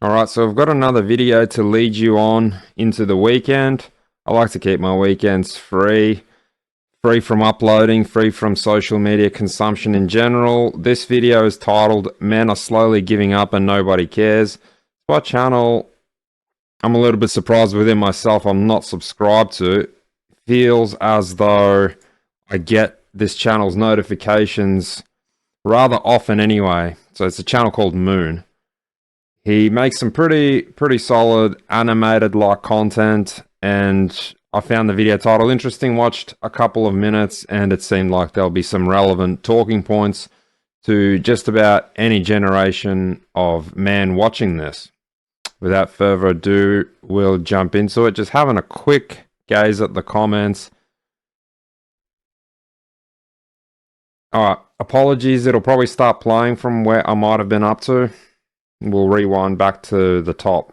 Alright, so I've got another video to lead you on into the weekend. I like to keep my weekends free from uploading, free from social media consumption in general. This video is titled Men Are Slowly Giving Up and Nobody Cares. My channel, I'm a little bit surprised within myself, I'm not subscribed to. It feels as though I get this channel's notifications rather often anyway. So it's a channel called Moon. He makes some pretty solid animated like content, and I found the video title interesting, watched a couple of minutes, and it seemed like there'll be some relevant talking points to just about any generation of man watching this. Without further ado, we'll jump into it. Just having a quick gaze at the comments. Alright, apologies, it'll probably start playing from where I might have been up to. We'll rewind back to the top.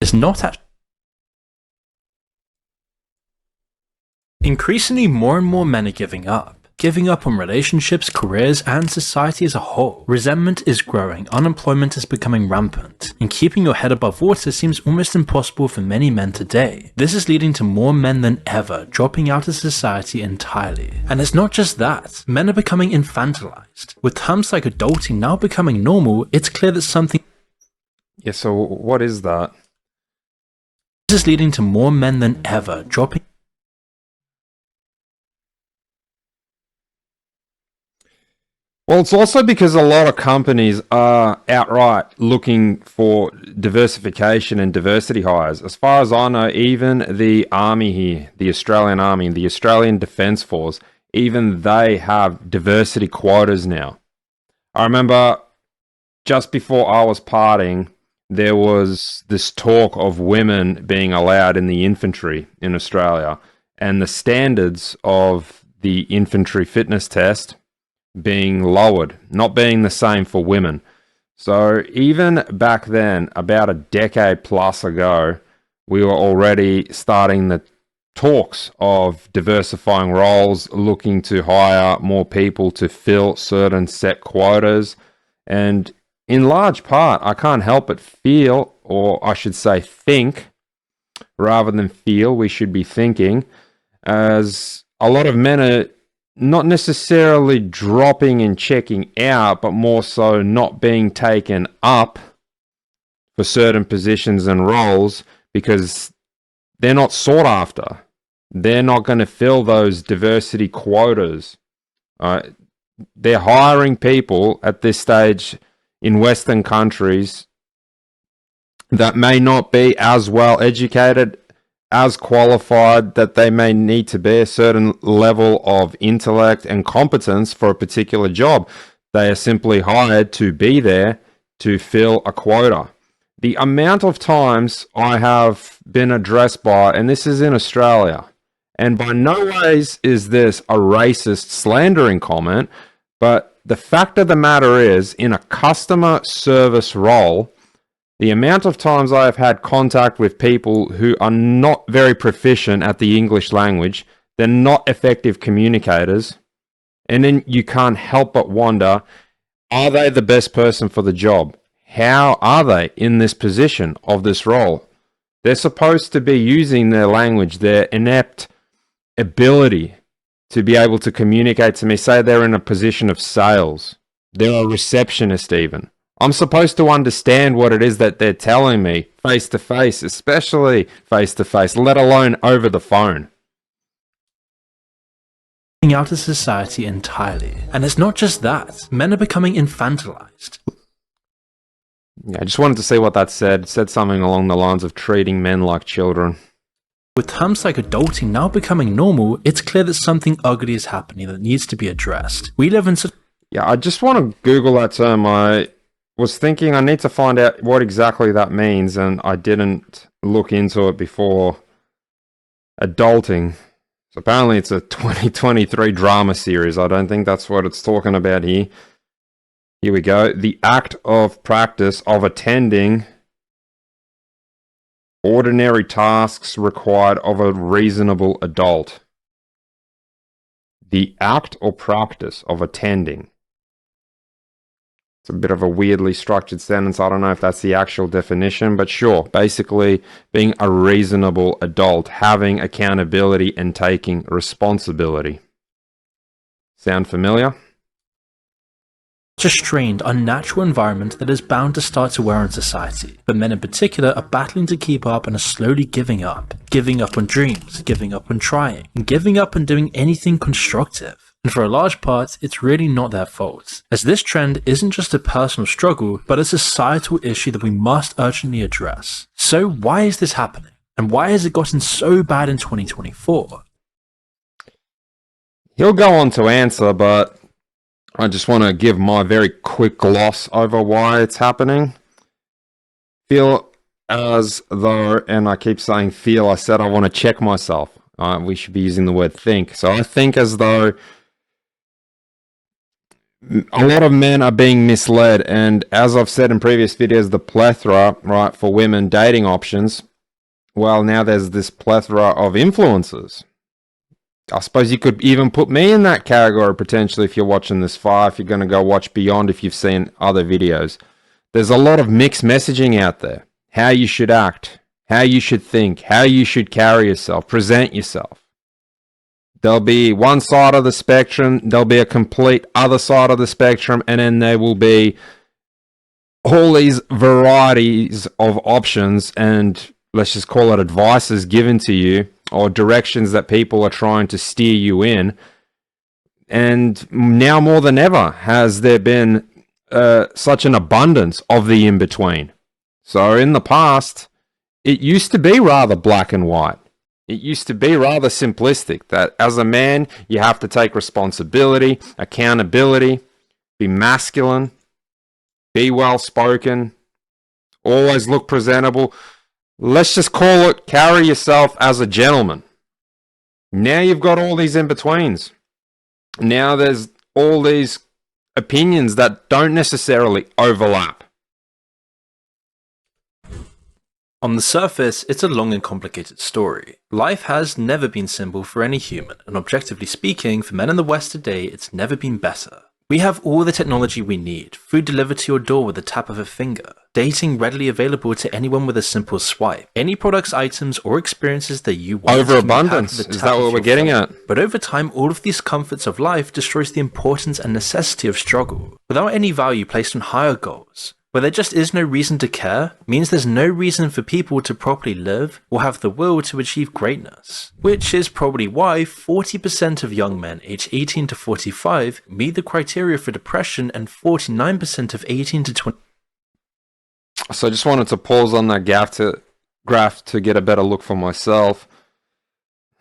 Is not actually. Increasingly, more and more men are giving up. Giving up on relationships, careers, and society as a whole. Resentment is growing, unemployment is becoming rampant, and keeping your head above water seems almost impossible for many men today. This is leading to more men than ever dropping out of society entirely. And it's not just that, men are becoming infantilized. With terms like adulting now becoming normal, it's clear that something. Yeah, so what is that? This is leading to more men than ever dropping. Well, it's also because a lot of companies are outright looking for diversification and diversity hires. As far as I know, even the Army here, the Australian Army, the Australian Defence Force, even they have diversity quotas now. I remember just before I was parting, there was this talk of women being allowed in the infantry in Australia, and the standards of the infantry fitness test being lowered, not being the same for women. So even back then, about a decade plus ago, we were already starting the talks of diversifying roles, looking to hire more people to fill certain set quotas. And in large part, I can't help but feel, or I should say think, rather than feel, we should be thinking, as a lot of men are not necessarily dropping and checking out, but more so not being taken up for certain positions and roles because they're not sought after. They're not going to fill those diversity quotas. They're hiring people at this stage in Western countries that may not be as well educated, as qualified, that they may need to be a certain level of intellect and competence for a particular job. They are simply hired to be there to fill a quota. The amount of times I have been addressed by, and this is in Australia, and by no ways is this a racist slandering comment, but the fact of the matter is, in a customer service role, the amount of times I have had contact with people who are not very proficient at the English language, they're not effective communicators, and then you can't help but wonder, are they the best person for the job? How are they in this position of this role? They're supposed to be using their language, their inept ability to be able to communicate to me. Say they're in a position of sales. They're a receptionist even. I'm supposed to understand what it is that they're telling me face to face, especially face to face, let alone over the phone. Out of society entirely. And it's not just that, men are becoming infantilized. Yeah, I just wanted to see what that said. It said something along the lines of treating men like children. With terms like adulting now becoming normal, it's clear that something ugly is happening that needs to be addressed. We live in such. Yeah, I just want to Google that term. I was thinking I need to find out what exactly that means, and I didn't look into it before. Adulting. So apparently it's a 2023 drama series. I don't think that's what it's talking about here. Here we go. The act of practice of attending ordinary tasks required of a reasonable adult. The act or practice of attending It's a bit of a weirdly structured sentence. I don't know if that's the actual definition, but sure. Basically, being a reasonable adult, having accountability and taking responsibility. Sound familiar? Such a strained, unnatural environment that is bound to start to wear on society, but men in particular are battling to keep up and are slowly giving up on dreams, giving up on trying, and giving up on doing anything constructive. And for a large part, it's really not their fault, as this trend isn't just a personal struggle, but a societal issue that we must urgently address. So why is this happening? And why has it gotten so bad in 2024? He'll go on to answer, but I just want to give my very quick gloss over why it's happening. Feel as though, and I keep saying feel, I said I want to check myself. We should be using the word think. So I think as though a lot of men are being misled, and as I've said in previous videos, the plethora, right, for women dating options, well, now there's this plethora of influencers. I suppose you could even put me in that category potentially if you're watching this far, if you're going to go watch beyond, if you've seen other videos. There's a lot of mixed messaging out there. How you should act, how you should think, how you should carry yourself, present yourself. There'll be one side of the spectrum, there'll be a complete other side of the spectrum, and then there will be all these varieties of options and let's just call it advices given to you or directions that people are trying to steer you in. And now more than ever has there been such an abundance of the in-between. So in the past, it used to be rather black and white. It used to be rather simplistic that as a man, you have to take responsibility, accountability, be masculine, be well-spoken, always look presentable. Let's just call it carry yourself as a gentleman. Now you've got all these in-betweens. Now there's all these opinions that don't necessarily overlap. On the surface, it's a long and complicated story. Life has never been simple for any human, and objectively speaking, for men in the West today, it's never been better. We have all the technology we need, food delivered to your door with the tap of a finger, dating readily available to anyone with a simple swipe, any products, items, or experiences that you want. Overabundance, is that what we're getting at? But over time, all of these comforts of life destroys the importance and necessity of struggle, without any value placed on higher goals. Where there just is no reason to care, means there's no reason for people to properly live or have the will to achieve greatness. Which is probably why 40% of young men aged 18 to 45 meet the criteria for depression and 49% of 18 to 20. So I just wanted to pause on that graph to get a better look for myself.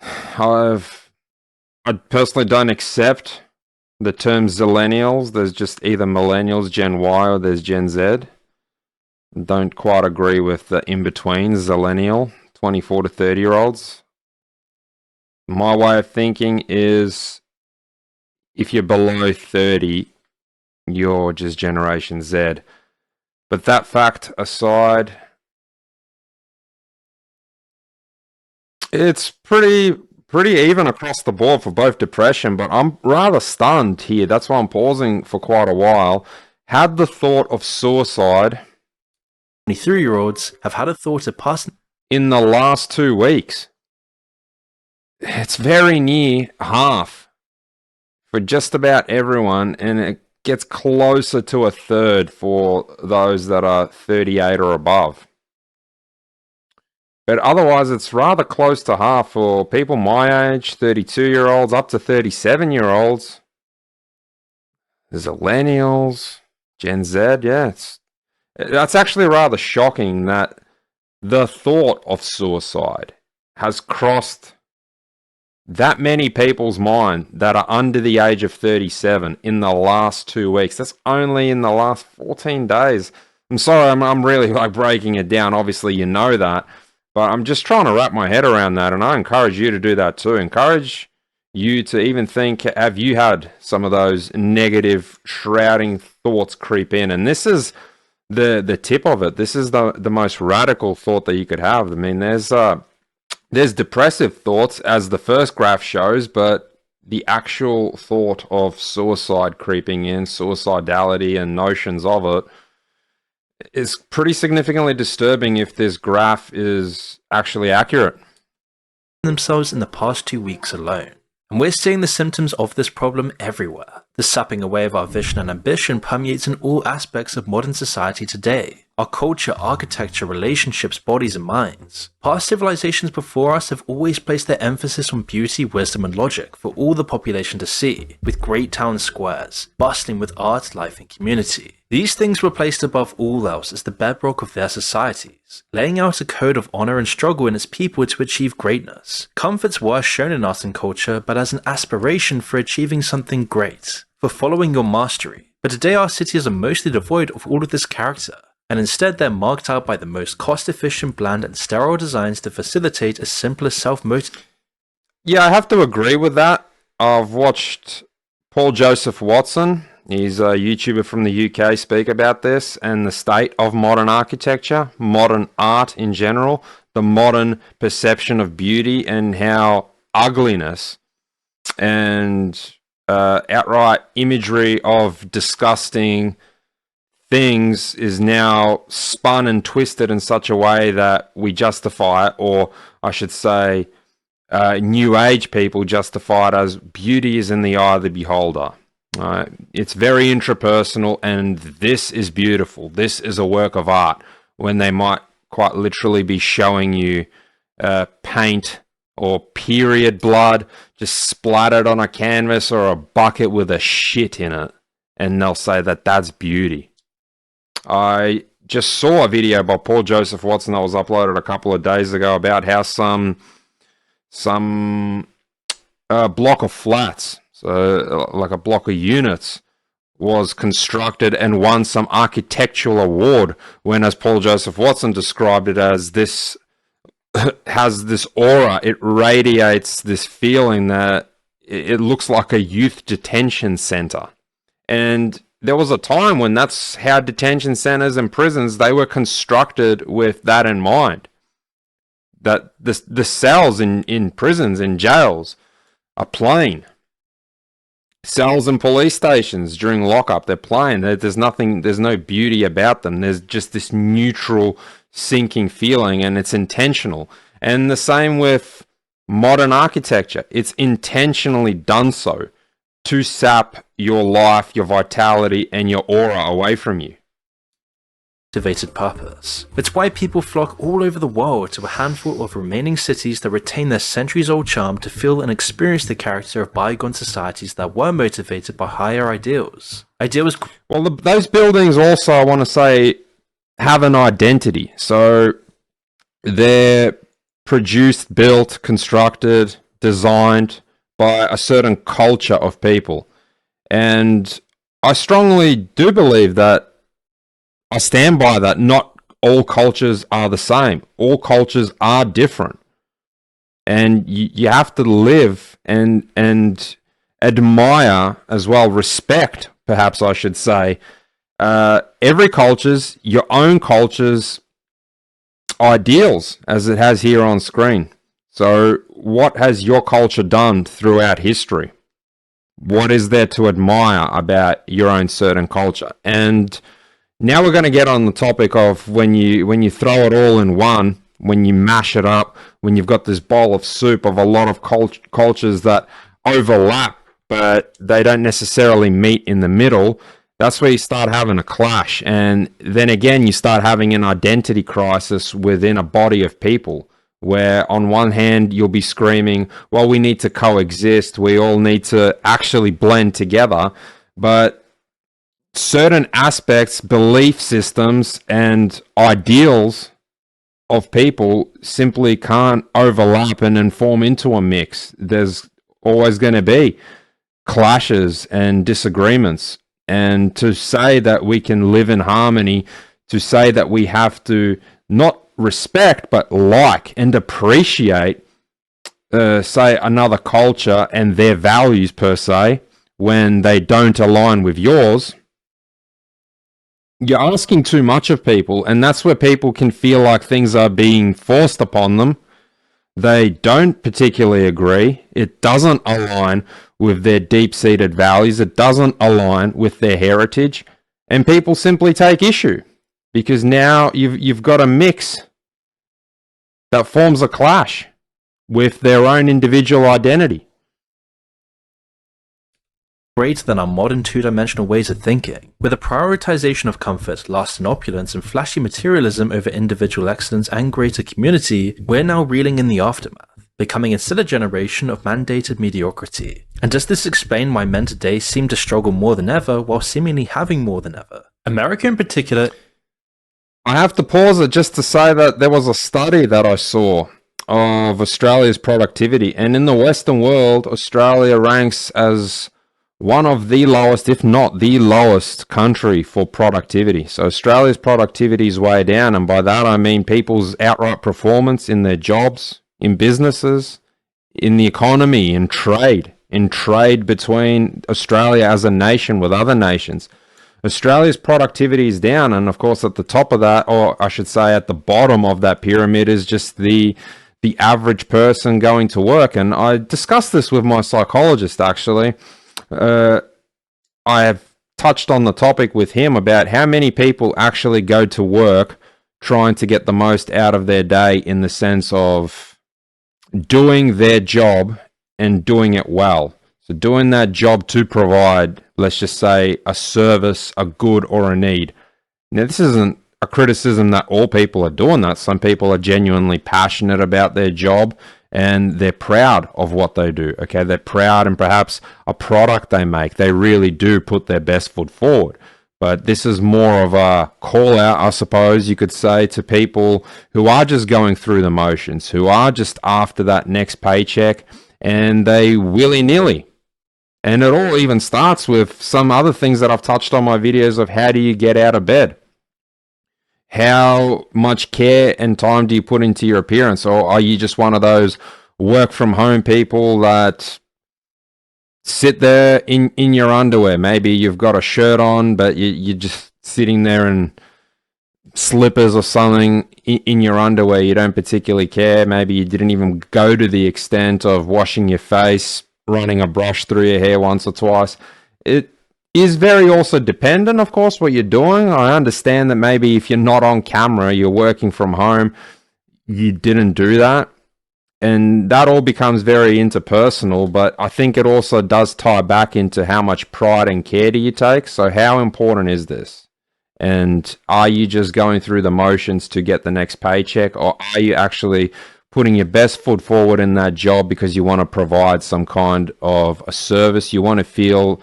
I personally don't accept the term zillennials. There's just either millennials, Gen Y, or there's Gen Z. Don't quite agree with the in-between, zillennial, 24 to 30-year-olds. My way of thinking is if you're below 30, you're just Generation Z. But that fact aside, it's pretty even across the board for both depression, but I'm rather stunned here. That's why I'm pausing for quite a while. Had the thought of suicide 23-year-olds have had a thought of passing in the last 2 weeks. It's very near half for just about everyone, and it gets closer to a third for those that are 38 or above. But otherwise, it's rather close to half for people my age, 32-year-olds, up to 37-year-olds. There's millennials, Gen Z, yeah. That's actually rather shocking that the thought of suicide has crossed that many people's mind that are under the age of 37 in the last 2 weeks. That's only in the last 14 days. I'm sorry, I'm really breaking it down. Obviously, you know that. But I'm just trying to wrap my head around that, and I encourage you to do that too. Encourage you to even think, have you had some of those negative, shrouding thoughts creep in? And this is the tip of it. This is the most radical thought that you could have. I mean, there's depressive thoughts, as the first graph shows, but the actual thought of suicide creeping in, suicidality, and notions of it is pretty significantly disturbing if this graph is actually accurate. Themselves in the past 2 weeks alone. And we're seeing the symptoms of this problem everywhere. The sapping away of our vision and ambition permeates in all aspects of modern society today. Our culture, architecture, relationships, bodies, and minds. Past civilizations before us have always placed their emphasis on beauty, wisdom, and logic for all the population to see, with great town squares, bustling with art, life, and community. These things were placed above all else as the bedrock of their societies, laying out a code of honor and struggle in its people to achieve greatness. Comforts were shown in art and culture, but as an aspiration for achieving something great, for following your mastery. But today our cities are mostly devoid of all of this character, and instead they're marked out by the most cost-efficient, bland, and sterile designs to facilitate a simpler self-motivation. Yeah, I have to agree with that. I've watched Paul Joseph Watson. He's a YouTuber from the UK speak about this and the state of modern architecture, modern art in general, the modern perception of beauty, and how ugliness and outright imagery of disgusting things is now spun and twisted in such a way that we justify it, or I should say, New Age people justify it as beauty is in the eye of the beholder. It's very intrapersonal, and this is beautiful. This is a work of art, when they might quite literally be showing you paint or period blood just splattered on a canvas or a bucket with a shit in it, and they'll say that that's beauty. I just saw a video by Paul Joseph Watson that was uploaded a couple of days ago about how some block of flats, so like a block of units, was constructed and won some architectural award, when, as Paul Joseph Watson described it, as this has this aura, it radiates this feeling that it looks like a youth detention center. And there was a time when that's how detention centers and prisons, they were constructed with that in mind. That the cells in prisons and jails are plain. Cells and police stations during lockup, they're plain. There's no beauty about them. There's just this neutral, sinking feeling, and it's intentional. And the same with modern architecture. It's intentionally done so to sap your life, your vitality, and your aura away from you. Purpose. It's why people flock all over the world to a handful of remaining cities that retain their centuries-old charm to feel and experience the character of bygone societies that were motivated by higher ideals. Well, those buildings also, I want to say, have an identity. So they're produced, built, constructed, designed by a certain culture of people. And I strongly do believe that, I stand by that, not all cultures are the same. All cultures are different. And you have to live and admire as well, respect, perhaps I should say, every culture's, your own culture's ideals, as it has here on screen. So what has your culture done throughout history? What is there to admire about your own certain culture? And now we're going to get on the topic of when you throw it all in one, when you mash it up, when you've got this bowl of soup of a lot of cultures that overlap, but they don't necessarily meet in the middle. That's where you start having a clash. And then again, you start having an identity crisis within a body of people, where on one hand, you'll be screaming, well, we need to coexist. We all need to actually blend together. But certain aspects, belief systems, and ideals of people simply can't overlap and form into a mix. There's always going to be clashes and disagreements. And to say that we can live in harmony, to say that we have to not respect, but like and appreciate, say, another culture and their values per se, when they don't align with yours, you're asking too much of people. And that's where people can feel like things are being forced upon them. They don't particularly agree. It doesn't align with their deep-seated values. It doesn't align with their heritage. And people simply take issue because now you've got a mix that forms a clash with their own individual identity. Greater than our modern two-dimensional ways of thinking, with a prioritization of comfort, lust and opulence, and flashy materialism over individual excellence and greater community, we're now reeling in the aftermath, becoming instead a generation of mandated mediocrity. And does this explain why men today seem to struggle more than ever while seemingly having more than ever? America in particular. I have to pause it just to say that there was a study that I saw of Australia's productivity, and in the Western world, Australia ranks as one of the lowest, if not the lowest country for productivity. So Australia's productivity is way down, and by that I mean people's outright performance in their jobs, in businesses, in the economy, in trade between Australia as a nation with other nations. Australia's productivity is down, and of course at the top of that, or I should say at the bottom of that pyramid, is just the average person going to work. And I discussed this with my psychologist actually. I have touched on the topic with him about how many people actually go to work trying to get the most out of their day in the sense of doing their job and doing it well. So doing that job to provide, let's just say, a service, a good, or a need. Now, this isn't a criticism that all people are doing that. Some people are genuinely passionate about their job and they're proud of what they do. Okay, they're proud and perhaps a product they make. They really do put their best foot forward. But this is more of a call out, I suppose you could say, to people who are just going through the motions, who are just after that next paycheck and they willy-nilly. And it all even starts with some other things that I've touched on my videos of how do you get out of bed? How much care and time do you put into your appearance? Or are you just one of those work from home people that sit there in your underwear? Maybe you've got a shirt on, but you're just sitting there in slippers or something in your underwear. You don't particularly care. Maybe you didn't even go to the extent of washing your face, running a brush through your hair once or twice. It is very also dependent, of course, what you're doing. I understand that maybe if you're not on camera, you're working from home, you didn't do that. And that all becomes very interpersonal, but I think it also does tie back into how much pride and care do you take. So how important is this? And are you just going through the motions to get the next paycheck, or are you actually putting your best foot forward in that job because you want to provide some kind of a service? You want to feel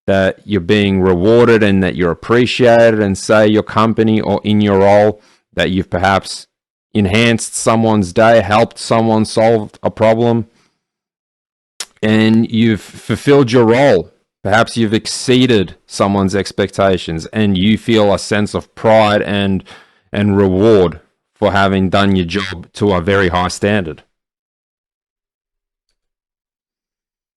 that you're being rewarded and that you're appreciated, and say your company or in your role that you've perhaps enhanced someone's day, helped someone solve a problem, and you've fulfilled your role. Perhaps you've exceeded someone's expectations and you feel a sense of pride and reward for having done your job to a very high standard.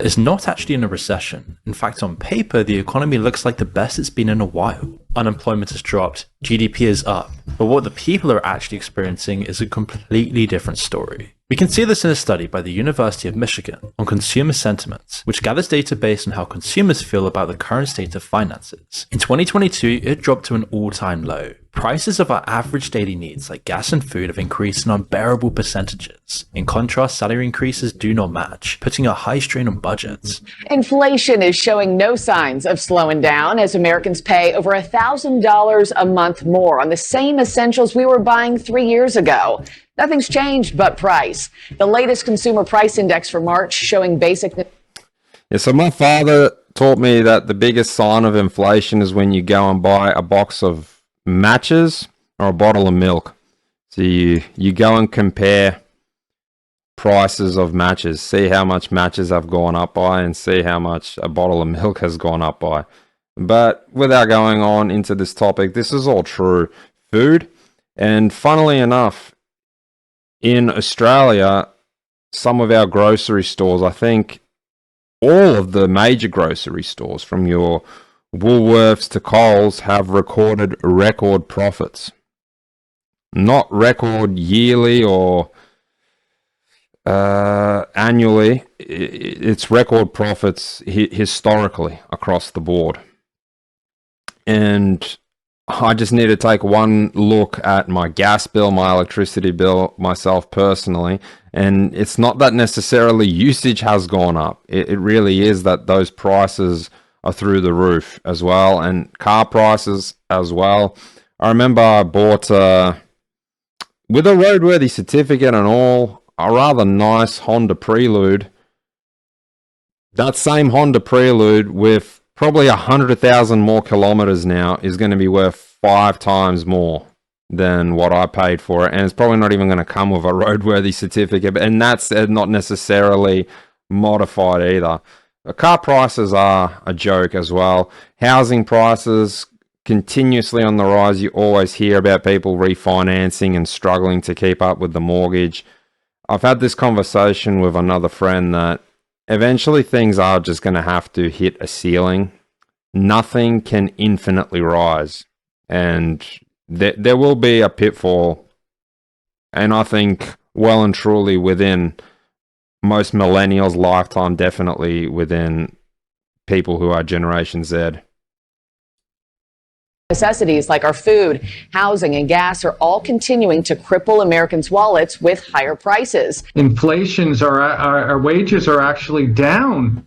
Is not actually in a recession. In fact, on paper, the economy looks like the best it's been in a while. Unemployment has dropped, GDP is up, but what the people are actually experiencing is a completely different story. We can see this in a study by the University of Michigan on consumer sentiment, which gathers data based on how consumers feel about the current state of finances. In 2022, it dropped to an all-time low. Prices of our average daily needs like gas and food have increased in unbearable percentages. In contrast, salary increases do not match, putting a high strain on budgets. Inflation is showing no signs of slowing down as Americans pay over $1,000 a month more on the same essentials we were buying 3 years ago. Nothing's changed but price. The latest consumer price index for March showing basic... Yeah, so my father taught me that the biggest sign of inflation is when you go and buy a box of matches or a bottle of milk. So you go and compare prices of matches, see how much matches have gone up by and see how much a bottle of milk has gone up by. But without going on into this topic, this is all true. Food, and funnily enough, in Australia, some of our grocery stores, I think all of the major grocery stores from your Woolworths to Coles have recorded record profits. Not record yearly or Annually, it's record profits historically across the board. And I just need to take one look at my gas bill, my electricity bill, myself personally, and it's not that necessarily usage has gone up. It really is that those prices are through the roof as well, and car prices as well. I remember I bought, with a roadworthy certificate and all, a rather nice Honda Prelude. That same Honda Prelude with probably 100,000 more kilometers now is going to be worth 5 times more than what I paid for it, and it's probably not even going to come with a roadworthy certificate, and that's not necessarily modified either. The car prices are a joke as well. Housing prices continuously on the rise. You always hear about people refinancing and struggling to keep up with the mortgage. I've had this conversation with another friend that eventually things are just going to have to hit a ceiling. Nothing can infinitely rise, and there will be a pitfall, and I think well and truly within most millennials' lifetime, definitely within people who are Generation Z. Necessities like our food, housing, and gas are all continuing to cripple Americans' wallets with higher prices. Our wages are actually down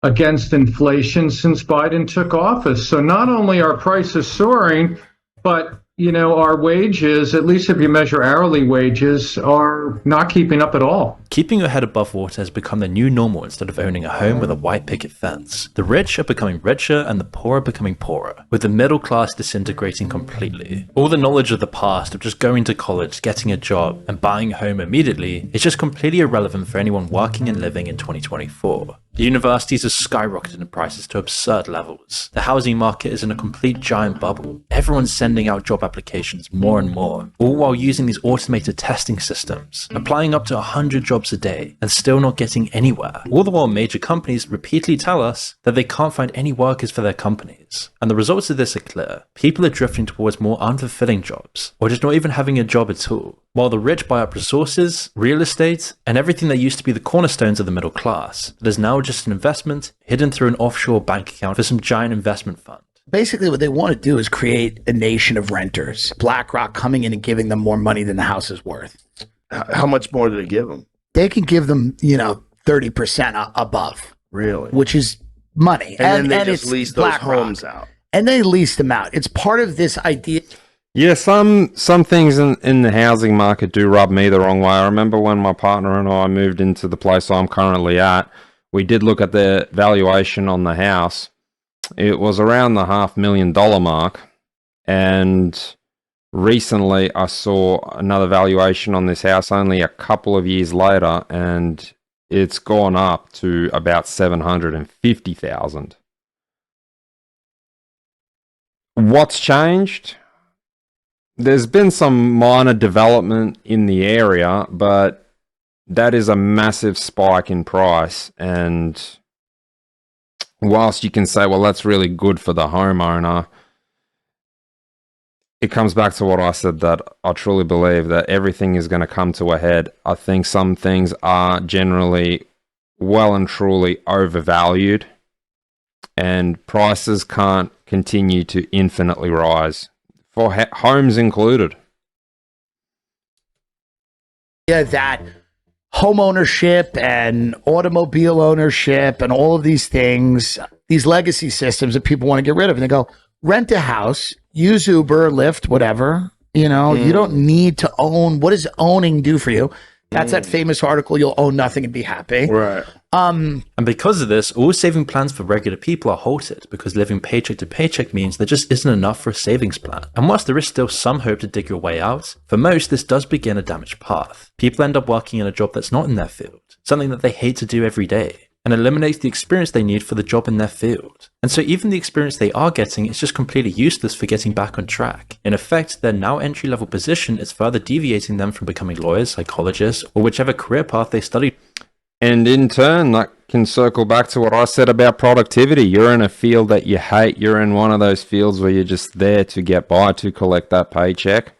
against inflation since Biden took office. So not only are prices soaring, but our wages, at least if you measure hourly wages, are not keeping up at all. Keeping your head above water has become the new normal instead of owning a home with a white picket fence. The rich are becoming richer and the poor are becoming poorer, with the middle class disintegrating completely. All the knowledge of the past of just going to college, getting a job, and buying a home immediately is just completely irrelevant for anyone working and living in 2024. The universities have skyrocketed in prices to absurd levels. The housing market is in a complete giant bubble. Everyone's sending out job applications more and more, all while using these automated testing systems, applying up to 100 jobs a day and still not getting anywhere. All the while major companies repeatedly tell us that they can't find any workers for their companies. And the results of this are clear. People are drifting towards more unfulfilling jobs, or just not even having a job at all, while the rich buy up resources, real estate, and everything that used to be the cornerstones of the middle class that is now just an investment hidden through an offshore bank account for some giant investment fund. Basically, what they want to do is create a nation of renters. BlackRock coming in and giving them more money than the house is worth. How much more do they give them? They can give them, 30% above. Really? Which is money. And then they just lease those homes out. And they lease them out. It's part of this idea. Yeah, some things in the housing market do rub me the wrong way. I remember when my partner and I moved into the place I'm currently at, we did look at the valuation on the house. It was around the $500,000 mark, and recently I saw another valuation on this house only a couple of years later, and it's gone up to about $750,000. What's changed? There's been some minor development in the area, but that is a massive spike in price. And whilst you can say, well, that's really good for the homeowner, it comes back to what I said, that I truly believe that everything is going to come to a head. I think some things are generally well and truly overvalued, and prices can't continue to infinitely rise, for homes included. Yeah, that home ownership and automobile ownership and all of these things, these legacy systems that people want to get rid of. And they go, rent a house, use Uber, Lyft, whatever. You don't need to own. What does owning do for you? That's that famous article, you'll own nothing and be happy. Right. And because of this, all saving plans for regular people are halted, because living paycheck to paycheck means there just isn't enough for a savings plan. And whilst there is still some hope to dig your way out, for most this does begin a damaged path. People end up working in a job that's not in their field, something that they hate to do every day, and eliminates the experience they need for the job in their field. And so even the experience they are getting is just completely useless for getting back on track. In effect, their now entry-level position is further deviating them from becoming lawyers, psychologists, or whichever career path they studied. And in turn, that can circle back to what I said about productivity. You're in a field that you hate. You're in one of those fields where you're just there to get by, to collect that paycheck.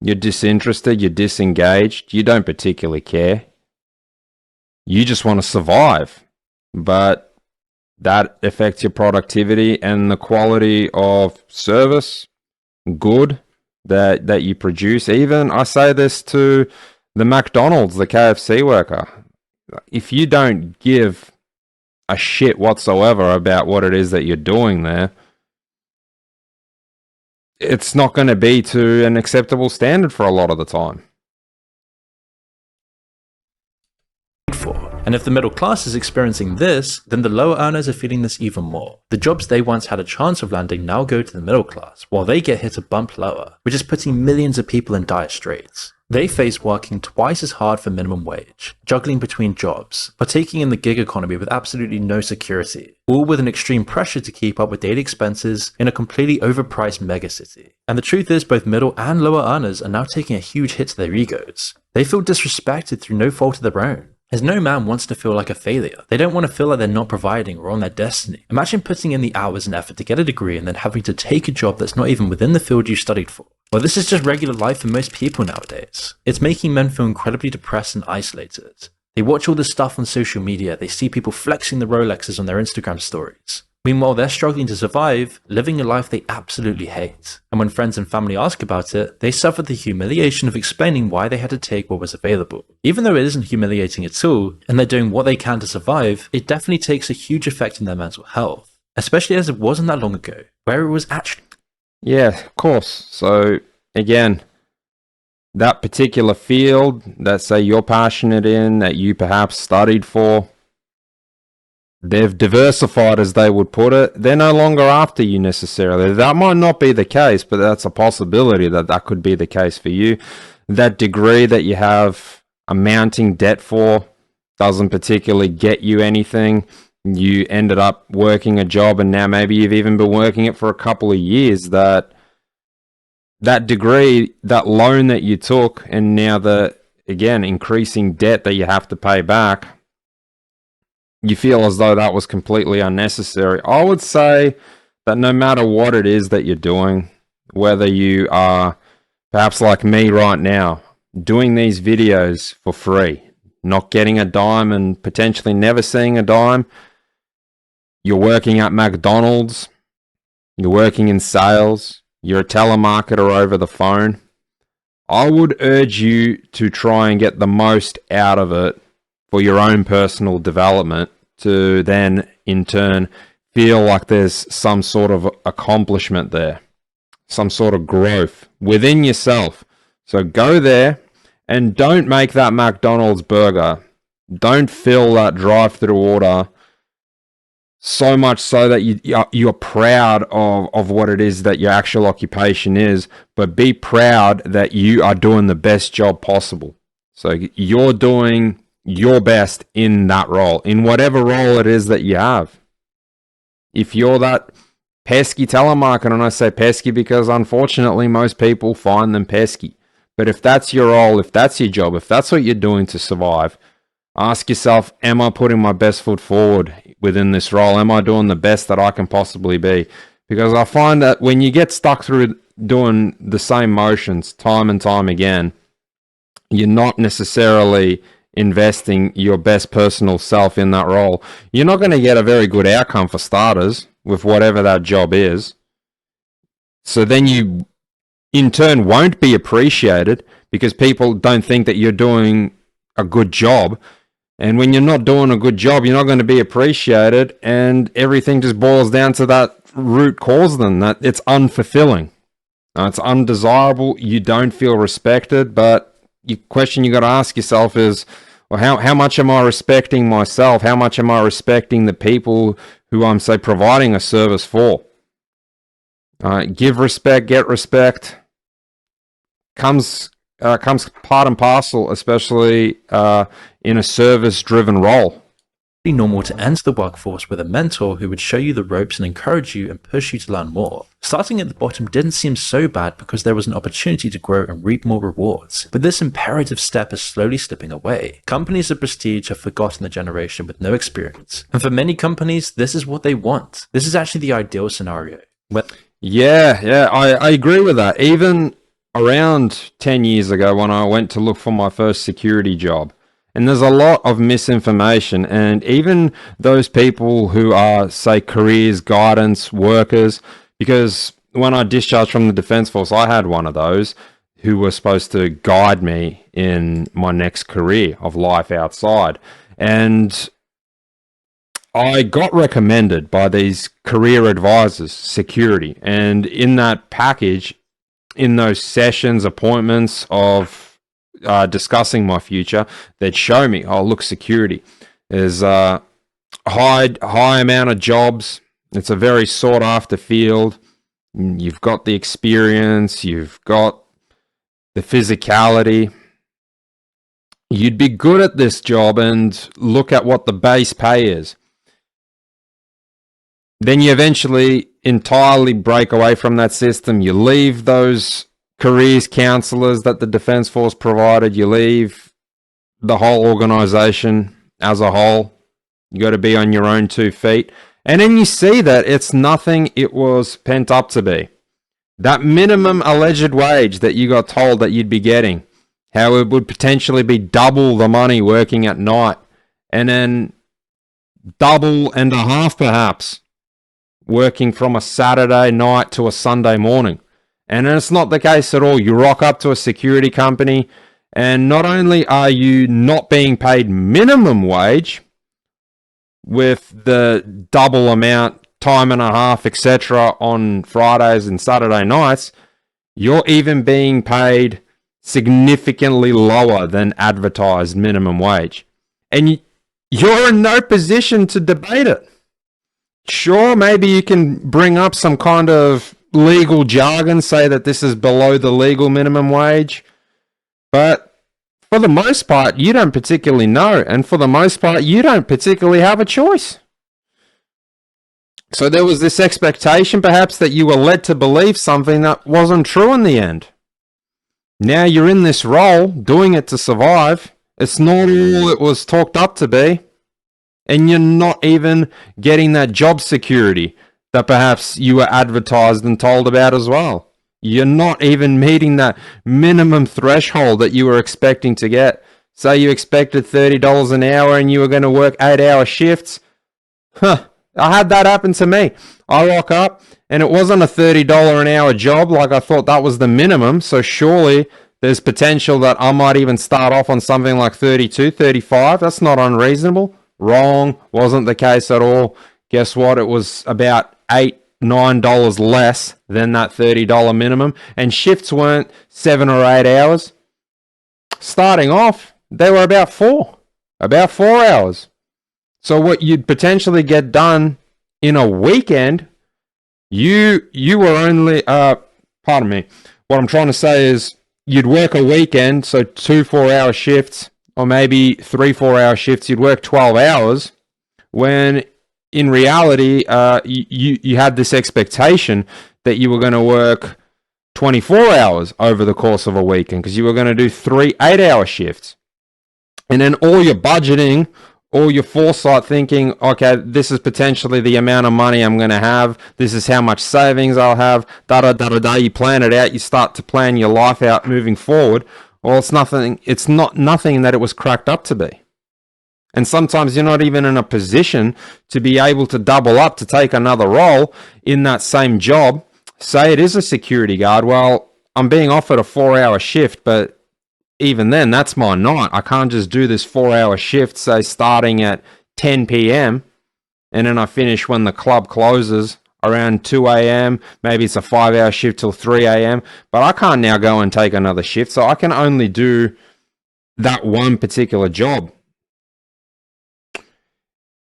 You're disinterested. You're disengaged. You don't particularly care. You just want to survive, but that affects your productivity and the quality of service, good that you produce. Even I say this to the McDonald's, the KFC worker. If you don't give a shit whatsoever about what it is that you're doing there, it's not going to be to an acceptable standard for a lot of the time. And if the middle class is experiencing this, then the lower earners are feeling this even more. The jobs they once had a chance of landing now go to the middle class, while they get hit a bump lower, which is putting millions of people in dire straits. They face working twice as hard for minimum wage, juggling between jobs, partaking in the gig economy with absolutely no security, all with an extreme pressure to keep up with daily expenses in a completely overpriced megacity. And the truth is, both middle and lower earners are now taking a huge hit to their egos. They feel disrespected through no fault of their own. As no man wants to feel like a failure. They don't want to feel like they're not providing or on their destiny. Imagine putting in the hours and effort to get a degree and then having to take a job that's not even within the field you studied for. Well, this is just regular life for most people nowadays. It's making men feel incredibly depressed and isolated. They watch all this stuff on social media, they see people flexing the Rolexes on their Instagram stories. Meanwhile, they're struggling to survive, living a life they absolutely hate. And when friends and family ask about it, they suffer the humiliation of explaining why they had to take what was available. Even though it isn't humiliating at all, and they're doing what they can to survive, it definitely takes a huge effect on their mental health. Especially as it wasn't that long ago, where it was actually... Yeah, of course. So, again, that particular field that, say, you're passionate in, that you perhaps studied for, they've diversified, as they would put it. They're no longer after you necessarily. That might not be the case, but that's a possibility that that could be the case for you. That degree that you have a mounting debt for doesn't particularly get you anything. You ended up working a job, and now maybe you've even been working it for a couple of years. That degree, that loan that you took, and now the, again, increasing debt that you have to pay back, you feel as though that was completely unnecessary. I would say that no matter what it is that you're doing, whether you are perhaps like me right now, doing these videos for free, not getting a dime and potentially never seeing a dime, you're working at McDonald's, you're working in sales, you're a telemarketer over the phone, I would urge you to try and get the most out of it for your own personal development, to then in turn feel like there's some sort of accomplishment there, some sort of growth within yourself. So go there and don't make that McDonald's burger. Don't fill that drive-through order so much so that you're proud of what it is that your actual occupation is, but be proud that you are doing the best job possible. So you're doing your best in that role, in whatever role it is that you have. If you're that pesky telemarketer, and I say pesky because unfortunately most people find them pesky, but if that's your role, if that's your job, if that's what you're doing to survive, ask yourself, am I putting my best foot forward within this role? Am I doing the best that I can possibly be? Because I find that when you get stuck through doing the same motions time and time again, you're not necessarily investing your best personal self in that role. You're not going to get a very good outcome for starters with whatever that job is. So then you in turn won't be appreciated because people don't think that you're doing a good job. And when you're not doing a good job, you're not going to be appreciated, and everything just boils down to that root cause then, that it's unfulfilling. It's undesirable. You don't feel respected, but the question you got to ask yourself is, well, how much am I respecting myself? How much am I respecting the people who I'm, say, providing a service for? Give respect, get respect. Comes part and parcel, especially in a service-driven role. Normal to enter the workforce with a mentor who would show you the ropes and encourage you and push you to learn more. Starting at the bottom didn't seem so bad because there was an opportunity to grow and reap more rewards, but this imperative step is slowly slipping away. Companies of prestige have forgotten the generation with no experience, and for many companies, this is what they want. This is actually the ideal scenario. Yeah, I agree with that. Even around 10 years ago when I went to look for my first security job, And there's a lot of misinformation. And even those people who are, say, careers guidance workers, because when I discharged from the Defence Force, I had one of those who were supposed to guide me in my next career of life outside. And I got recommended by these career advisors, security. And in that package, in those sessions, appointments of discussing my future, they'd show me, oh, look, security. There's a high amount of jobs. It's a very sought after field. You've got the experience. You've got the physicality. You'd be good at this job, and look at what the base pay is. Then you eventually entirely break away from that system. You leave those careers counselors that the Defence Force provided. You leave the whole organisation as a whole. You got to be on your own 2 feet. And then you see that it's nothing it was pent up to be. That minimum alleged wage that you got told that you'd be getting, how it would potentially be double the money working at night, and then double and a half perhaps working from a Saturday night to a Sunday morning. And it's not the case at all. You rock up to a security company, and not only are you not being paid minimum wage with the double amount, time and a half, etc. on Fridays and Saturday nights, you're even being paid significantly lower than advertised minimum wage. And you're in no position to debate it. Sure, maybe you can bring up some kind of legal jargon, say that this is below the legal minimum wage, but for the most part, you don't particularly know, and for the most part, you don't particularly have a choice. So there was this expectation, perhaps, that you were led to believe something that wasn't true in the end. Now you're in this role, doing it to survive. It's not all it was talked up to be. And you're not even getting that job security that perhaps you were advertised and told about as well. You're not even meeting that minimum threshold that you were expecting to get. Say you expected $30 an hour and you were going to work 8-hour shifts. I had that happen to me. I rock up and it wasn't a $30 an hour job like I thought that was the minimum. So surely there's potential that I might even start off on something like 32, 35. That's not unreasonable. Wrong. Wasn't the case at all. Guess what? It was about $8-9 less than that $30 minimum. And shifts weren't 7 or 8 hours. Starting off, they were about 4 hours. So what you'd potentially get done in a weekend, you were only, pardon me, what I'm trying to say is you'd work a weekend, so 2 4-hour shifts, or maybe 3 4-hour shifts, you'd work 12 hours, when in reality, you had this expectation that you were going to work 24 hours over the course of a weekend, because you were going to do 3 8-hour shifts. And then all your budgeting, all your foresight thinking, okay, this is potentially the amount of money I'm going to have. This is how much savings I'll have. Da-da-da-da-da. You plan it out. You start to plan your life out moving forward. Well, it's not nothing that it was cracked up to be. And sometimes you're not even in a position to be able to double up to take another role in that same job. Say it is a security guard. Well, I'm being offered a 4-hour shift, but even then, that's my night. I can't just do this 4-hour shift, say starting at 10 p.m. and then I finish when the club closes around 2 a.m. Maybe it's a 5-hour shift till 3 a.m. But I can't now go and take another shift, so I can only do that one particular job.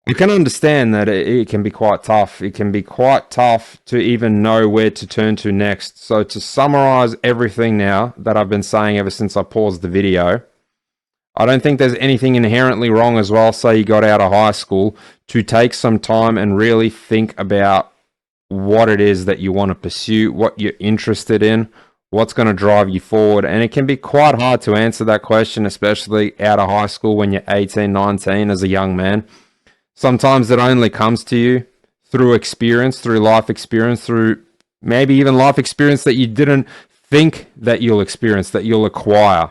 You can understand that it can be quite tough. It can be quite tough to even know where to turn to next. So to summarize everything now that I've been saying ever since I paused the video, I don't think there's anything inherently wrong as well, say you got out of high school, to take some time and really think about what it is that you want to pursue, what you're interested in, what's going to drive you forward. And it can be quite hard to answer that question, especially out of high school when you're 18, 19 as a young man. Sometimes it only comes to you through experience, through life experience, through maybe even life experience that you didn't think that you'll experience, that you'll acquire.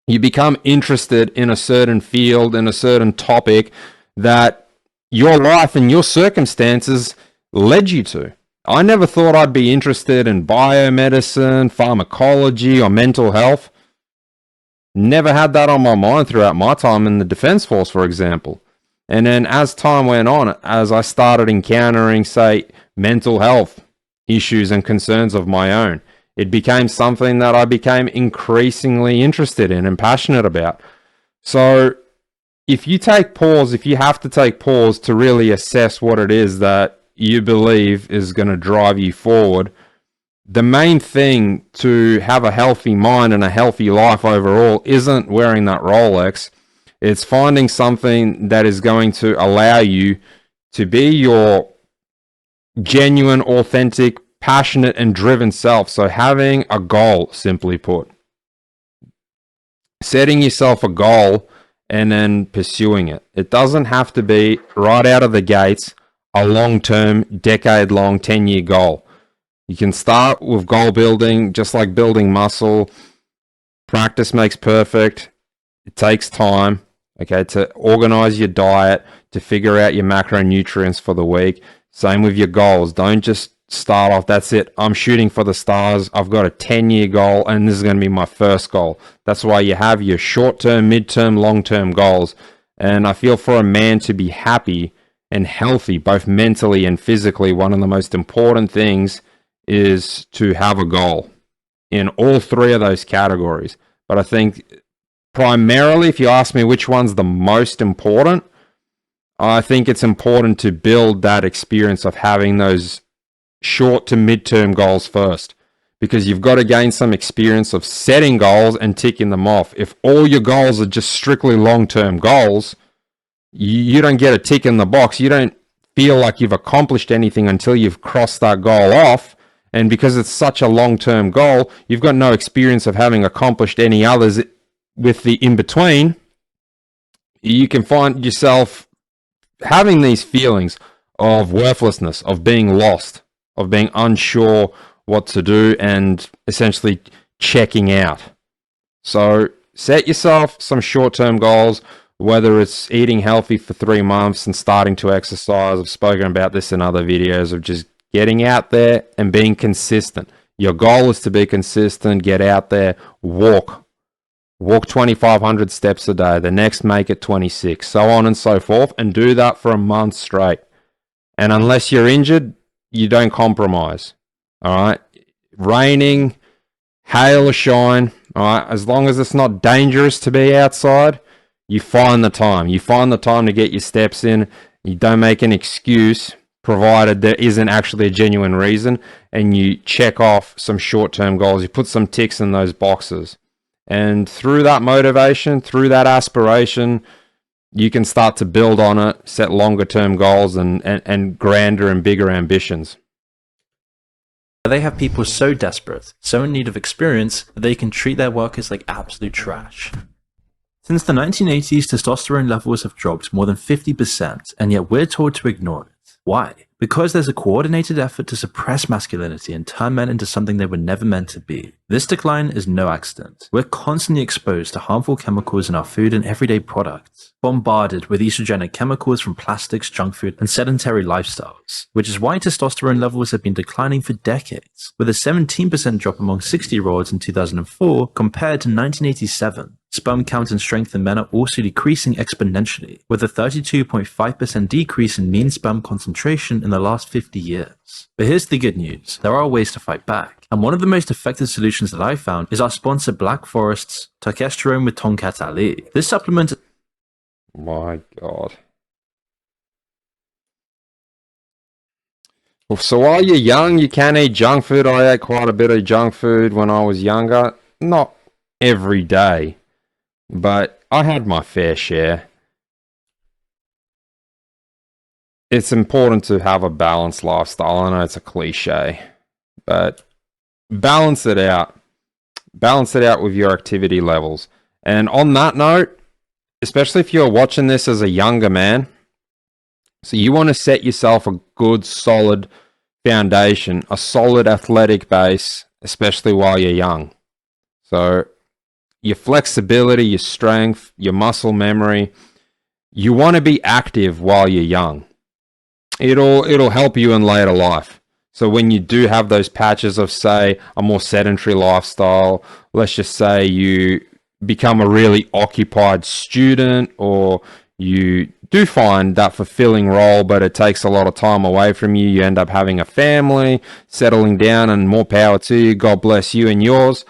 You become interested in a certain field, in a certain topic that your life and your circumstances led you to. I never thought I'd be interested in biomedicine, pharmacology, or mental health. Never had that on my mind throughout my time in the Defense Force, for example. And then as time went on, as I started encountering, say, mental health issues and concerns of my own, it became something that I became increasingly interested in and passionate about. So if you take pause, if you have to take pause to really assess what it is that you believe is going to drive you forward, the main thing to have a healthy mind and a healthy life overall isn't wearing that Rolex. It's finding something that is going to allow you to be your genuine, authentic, passionate, and driven self. So having a goal, simply put. Setting yourself a goal and then pursuing it. It doesn't have to be right out of the gates a long-term, decade-long, 10-year goal. You can start with goal building, just like building muscle. Practice makes perfect. It takes time, okay, to organize your diet, to figure out your macronutrients for the week. Same with your goals. Don't just start off, that's it, I'm shooting for the stars. I've got a 10-year goal, and this is going to be my first goal. That's why you have your short-term, mid-term, long-term goals. And I feel for a man to be happy and healthy, both mentally and physically, one of the most important things is to have a goal in all three of those categories. But I think primarily, if you ask me which one's the most important, I think it's important to build that experience of having those short to mid-term goals first, because you've got to gain some experience of setting goals and ticking them off. If all your goals are just strictly long-term goals, you don't get a tick in the box. You don't feel like you've accomplished anything until you've crossed that goal off. And because it's such a long-term goal, you've got no experience of having accomplished any others with the in-between. You can find yourself having these feelings of worthlessness, of being lost, of being unsure what to do, and essentially checking out. So set yourself some short-term goals, whether it's eating healthy for 3 months and starting to exercise. I've spoken about this in other videos of just getting out there and being consistent. Your goal is to be consistent, get out there, walk 2,500 steps a day. The next, make it 26, so on and so forth, and do that for a month straight. And unless you're injured, you don't compromise. All right. Raining, hail or shine. All right. As long as it's not dangerous to be outside, you find the time. You find the time to get your steps in. You don't make an excuse, provided there isn't actually a genuine reason, and you check off some short-term goals. You put some ticks in those boxes. And through that motivation, through that aspiration, you can start to build on it, set longer-term goals and grander and bigger ambitions. They have people so desperate, so in need of experience, that they can treat their workers like absolute trash. Since the 1980s, testosterone levels have dropped more than 50%, and yet we're told to ignore it. Why? Because there's a coordinated effort to suppress masculinity and turn men into something they were never meant to be. This decline is no accident. We're constantly exposed to harmful chemicals in our food and everyday products, bombarded with estrogenic chemicals from plastics, junk food, and sedentary lifestyles, which is why testosterone levels have been declining for decades, with a 17% drop among 60-year-olds in 2004 compared to 1987. Sperm count and strength in men are also decreasing exponentially, with a 32.5% decrease in mean sperm concentration in the last 50 years. But here's the good news. There are ways to fight back. And one of the most effective solutions that I found is our sponsor Black Forest's Testosterone with Tonkat Ali. This supplement... My God. Well, so while you're young, you can eat junk food. I ate quite a bit of junk food when I was younger. Not every day, but I had my fair share. It's important to have a balanced lifestyle. I know it's a cliche, but balance it out. Balance it out with your activity levels. And on that note, especially if you're watching this as a younger man, so you want to set yourself a good, solid foundation, a solid athletic base, especially while you're young. So your flexibility, your strength, your muscle memory. You want to be active while you're young. It'll help you in later life. So when you do have those patches of, say, a more sedentary lifestyle, let's just say you become a really occupied student, or you do find that fulfilling role, but it takes a lot of time away from you. You end up having a family, settling down, and more power to you. God bless you and yours.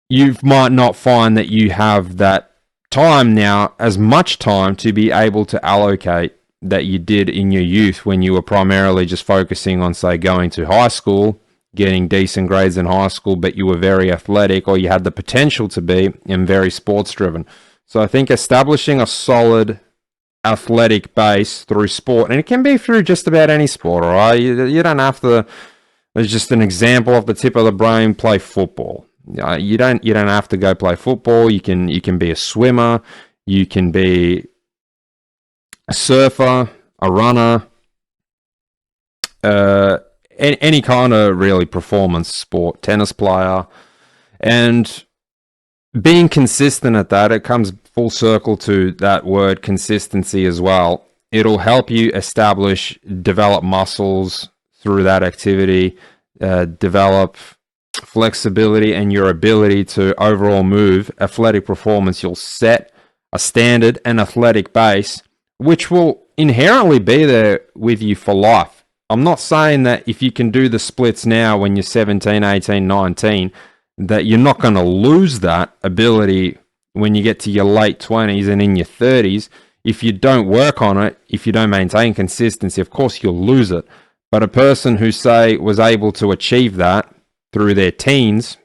You might not find that you have that time now, as much time to be able to allocate that you did in your youth, when you were primarily just focusing on, say, going to high school, getting decent grades in high school, but you were very athletic, or you had the potential to be, and very sports driven. So I think establishing a solid athletic base through sport, and it can be through just about any sport, all right? You don't have to, there's just an example off the tip of the brain, play football. You don't have to go play football. You can be a swimmer, you can be a surfer, a runner, any kind of really performance sport, tennis player, and being consistent at that. It comes full circle to that word consistency as well. It'll help you develop muscles through that activity, develop flexibility and your ability to overall move, athletic performance. You'll set a standard and athletic base, which will inherently be there with you for life. I'm not saying that if you can do the splits now when you're 17, 18, 19, that you're not going to lose that ability when you get to your late 20s and in your 30s. If you don't work on it, if you don't maintain consistency, of course you'll lose it. But a person who, say, was able to achieve that through their teens,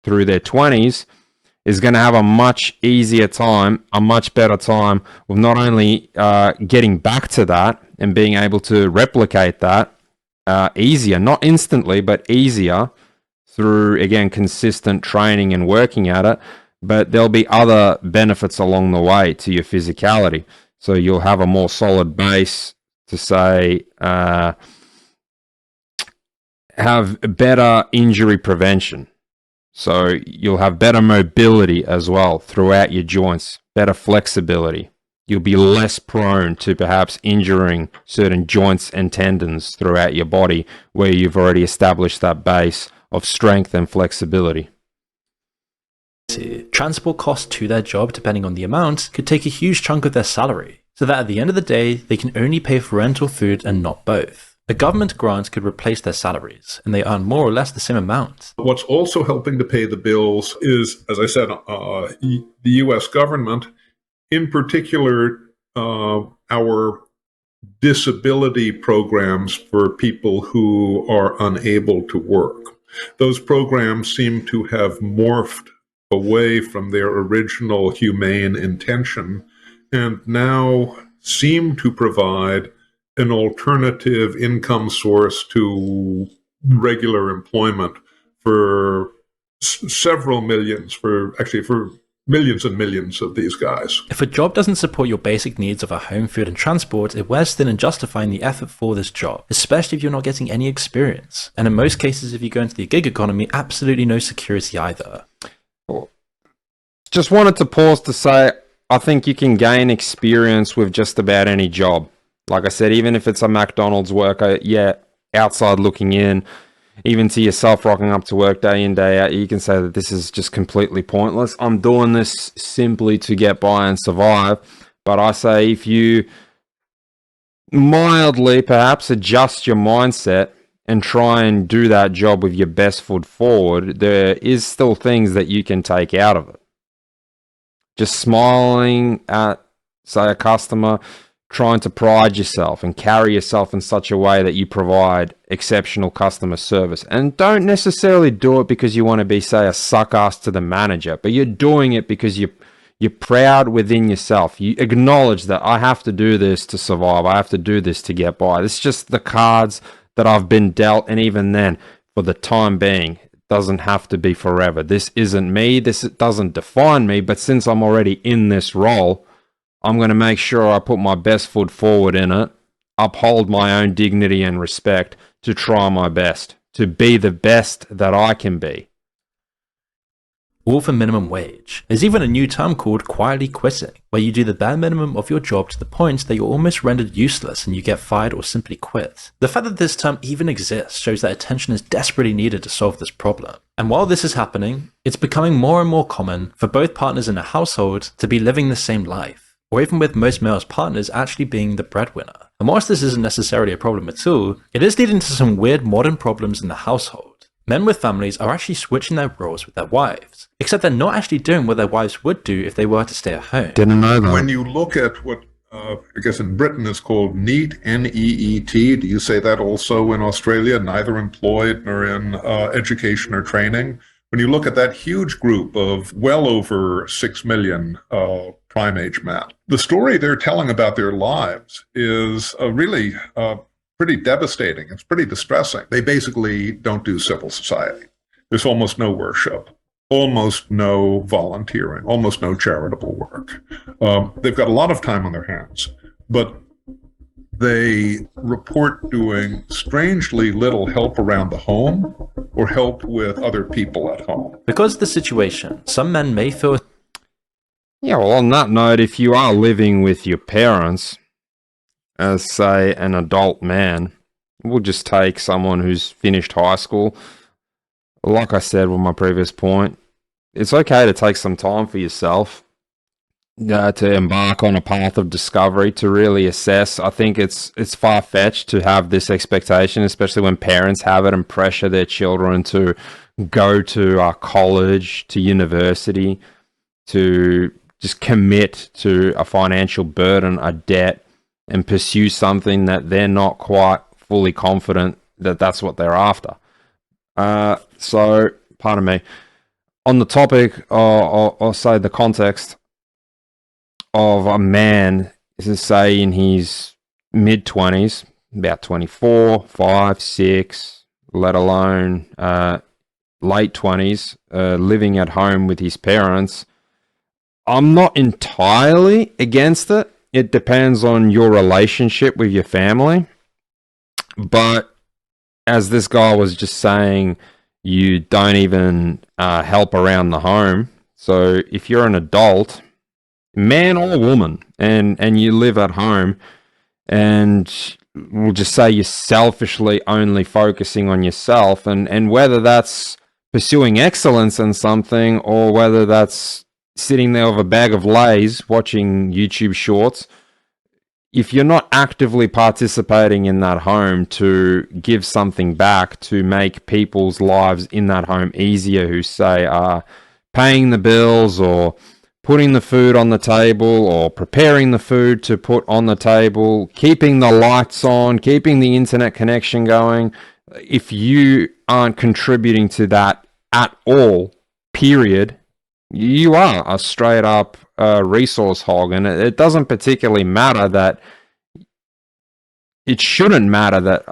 through their 20s, is going to have a much easier time, a much better time with not only getting back to that and being able to replicate that easier, not instantly, but easier through, again, consistent training and working at it. But there'll be other benefits along the way to your physicality. So you'll have a more solid base to, say, have better injury prevention. So you'll have better mobility as well throughout your joints, better flexibility. You'll be less prone to perhaps injuring certain joints and tendons throughout your body, where you've already established that base of strength and flexibility. Transport costs to their job, depending on the amount, could take a huge chunk of their salary, so that at the end of the day, they can only pay for rent or food and not both. A government grant could replace their salaries, and they earn more or less the same amount. What's also helping to pay the bills is, as I said, the U.S. government, in particular, our disability programs for people who are unable to work. Those programs seem to have morphed away from their original humane intention and now seem to provide an alternative income source to regular employment for several millions, for millions and millions of these guys. If a job doesn't support your basic needs of a home, food, and transport, it wears thin in justifying the effort for this job, especially if you're not getting any experience. And in most cases, if you go into the gig economy, absolutely no security either. Just wanted to pause to say, I think you can gain experience with just about any job. Like I said, even if it's a McDonald's worker, outside looking in, even to yourself rocking up to work day in, day out, you can say that this is just completely pointless. I'm doing this simply to get by and survive. But I say, if you mildly perhaps adjust your mindset and try and do that job with your best foot forward, there is still things that you can take out of it. Just smiling at, say, a customer, trying to pride yourself and carry yourself in such a way that you provide exceptional customer service. And don't necessarily do it because you want to be, say, a suck ass to the manager, but you're doing it because you're proud within yourself. You acknowledge that I have to do this to survive. I have to do this to get by. It's just the cards that I've been dealt, and even then, for the time being, it doesn't have to be forever. This isn't me. This doesn't define me, but since I'm already in this role, I'm going to make sure I put my best foot forward in it, uphold my own dignity and respect, to try my best, to be the best that I can be. all for minimum wage. There's even a new term called quietly quitting, where you do the bare minimum of your job to the point that you're almost rendered useless and you get fired or simply quit. The fact that this term even exists shows that attention is desperately needed to solve this problem. And while this is happening, it's becoming more and more common for both partners in a household to be living the same life, or even with most males' partners actually being the breadwinner. And whilst this isn't necessarily a problem at all, it is leading to some weird modern problems in the household. Men with families are actually switching their roles with their wives, except they're not actually doing what their wives would do if they were to stay at home. Didn't know that. When you look at what I guess in Britain is called NEET, N-E-E-T, do you say that also in Australia, neither employed nor in education or training? When you look at that huge group of well over 6 million prime age men, the story they're telling about their lives is really pretty devastating. It's pretty distressing. They basically don't do civil society. There's almost no worship, almost no volunteering, almost no charitable work. They've got a lot of time on their hands, but they report doing strangely little help around the home or help with other people at home. Because of the situation, some men may feel... Yeah, well, on that note, if you are living with your parents, as, say, an adult man, we'll just take someone who's finished high school. Like I said with my previous point, it's okay to take some time for yourself, to embark on a path of discovery, to really assess. I think it's far-fetched to have this expectation, especially when parents have it and pressure their children to go to college, to university, to just commit to a financial burden, a debt, and pursue something that they're not quite fully confident that that's what they're after. So, pardon me, on the topic, or say the context of a man, is say in his mid-20s, about 24, 5, 6, let alone late 20s, living at home with his parents, I'm not entirely against it. It depends on your relationship with your family. But as this guy was just saying, you don't even help around the home. So if you're an adult, man or woman, and you live at home, and we'll just say you're selfishly only focusing on yourself, and whether that's pursuing excellence in something or whether that's sitting there with a bag of Lays watching YouTube shorts, if you're not actively participating in that home to give something back, to make people's lives in that home easier, who say are paying the bills or putting the food on the table or preparing the food to put on the table, keeping the lights on, keeping the internet connection going, if you aren't contributing to that at all, period, you are a straight up resource hog. And it doesn't particularly matter that, it shouldn't matter that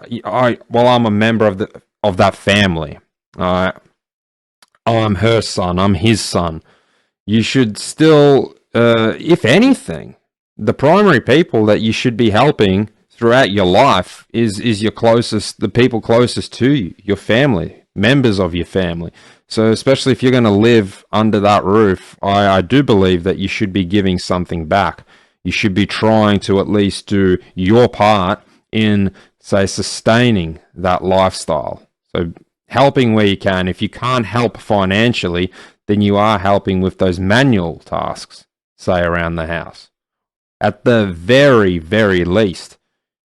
I'm a member of that family. I'm her son, I'm his son. You should still, if anything, the primary people that you should be helping throughout your life is your closest, the people closest to you, your family, members of your family. So especially if you're going to live under that roof, I do believe that you should be giving something back. You should be trying to at least do your part in, say, sustaining that lifestyle. So helping where you can. If you can't help financially, then you are helping with those manual tasks, say, around the house. At the very, very least,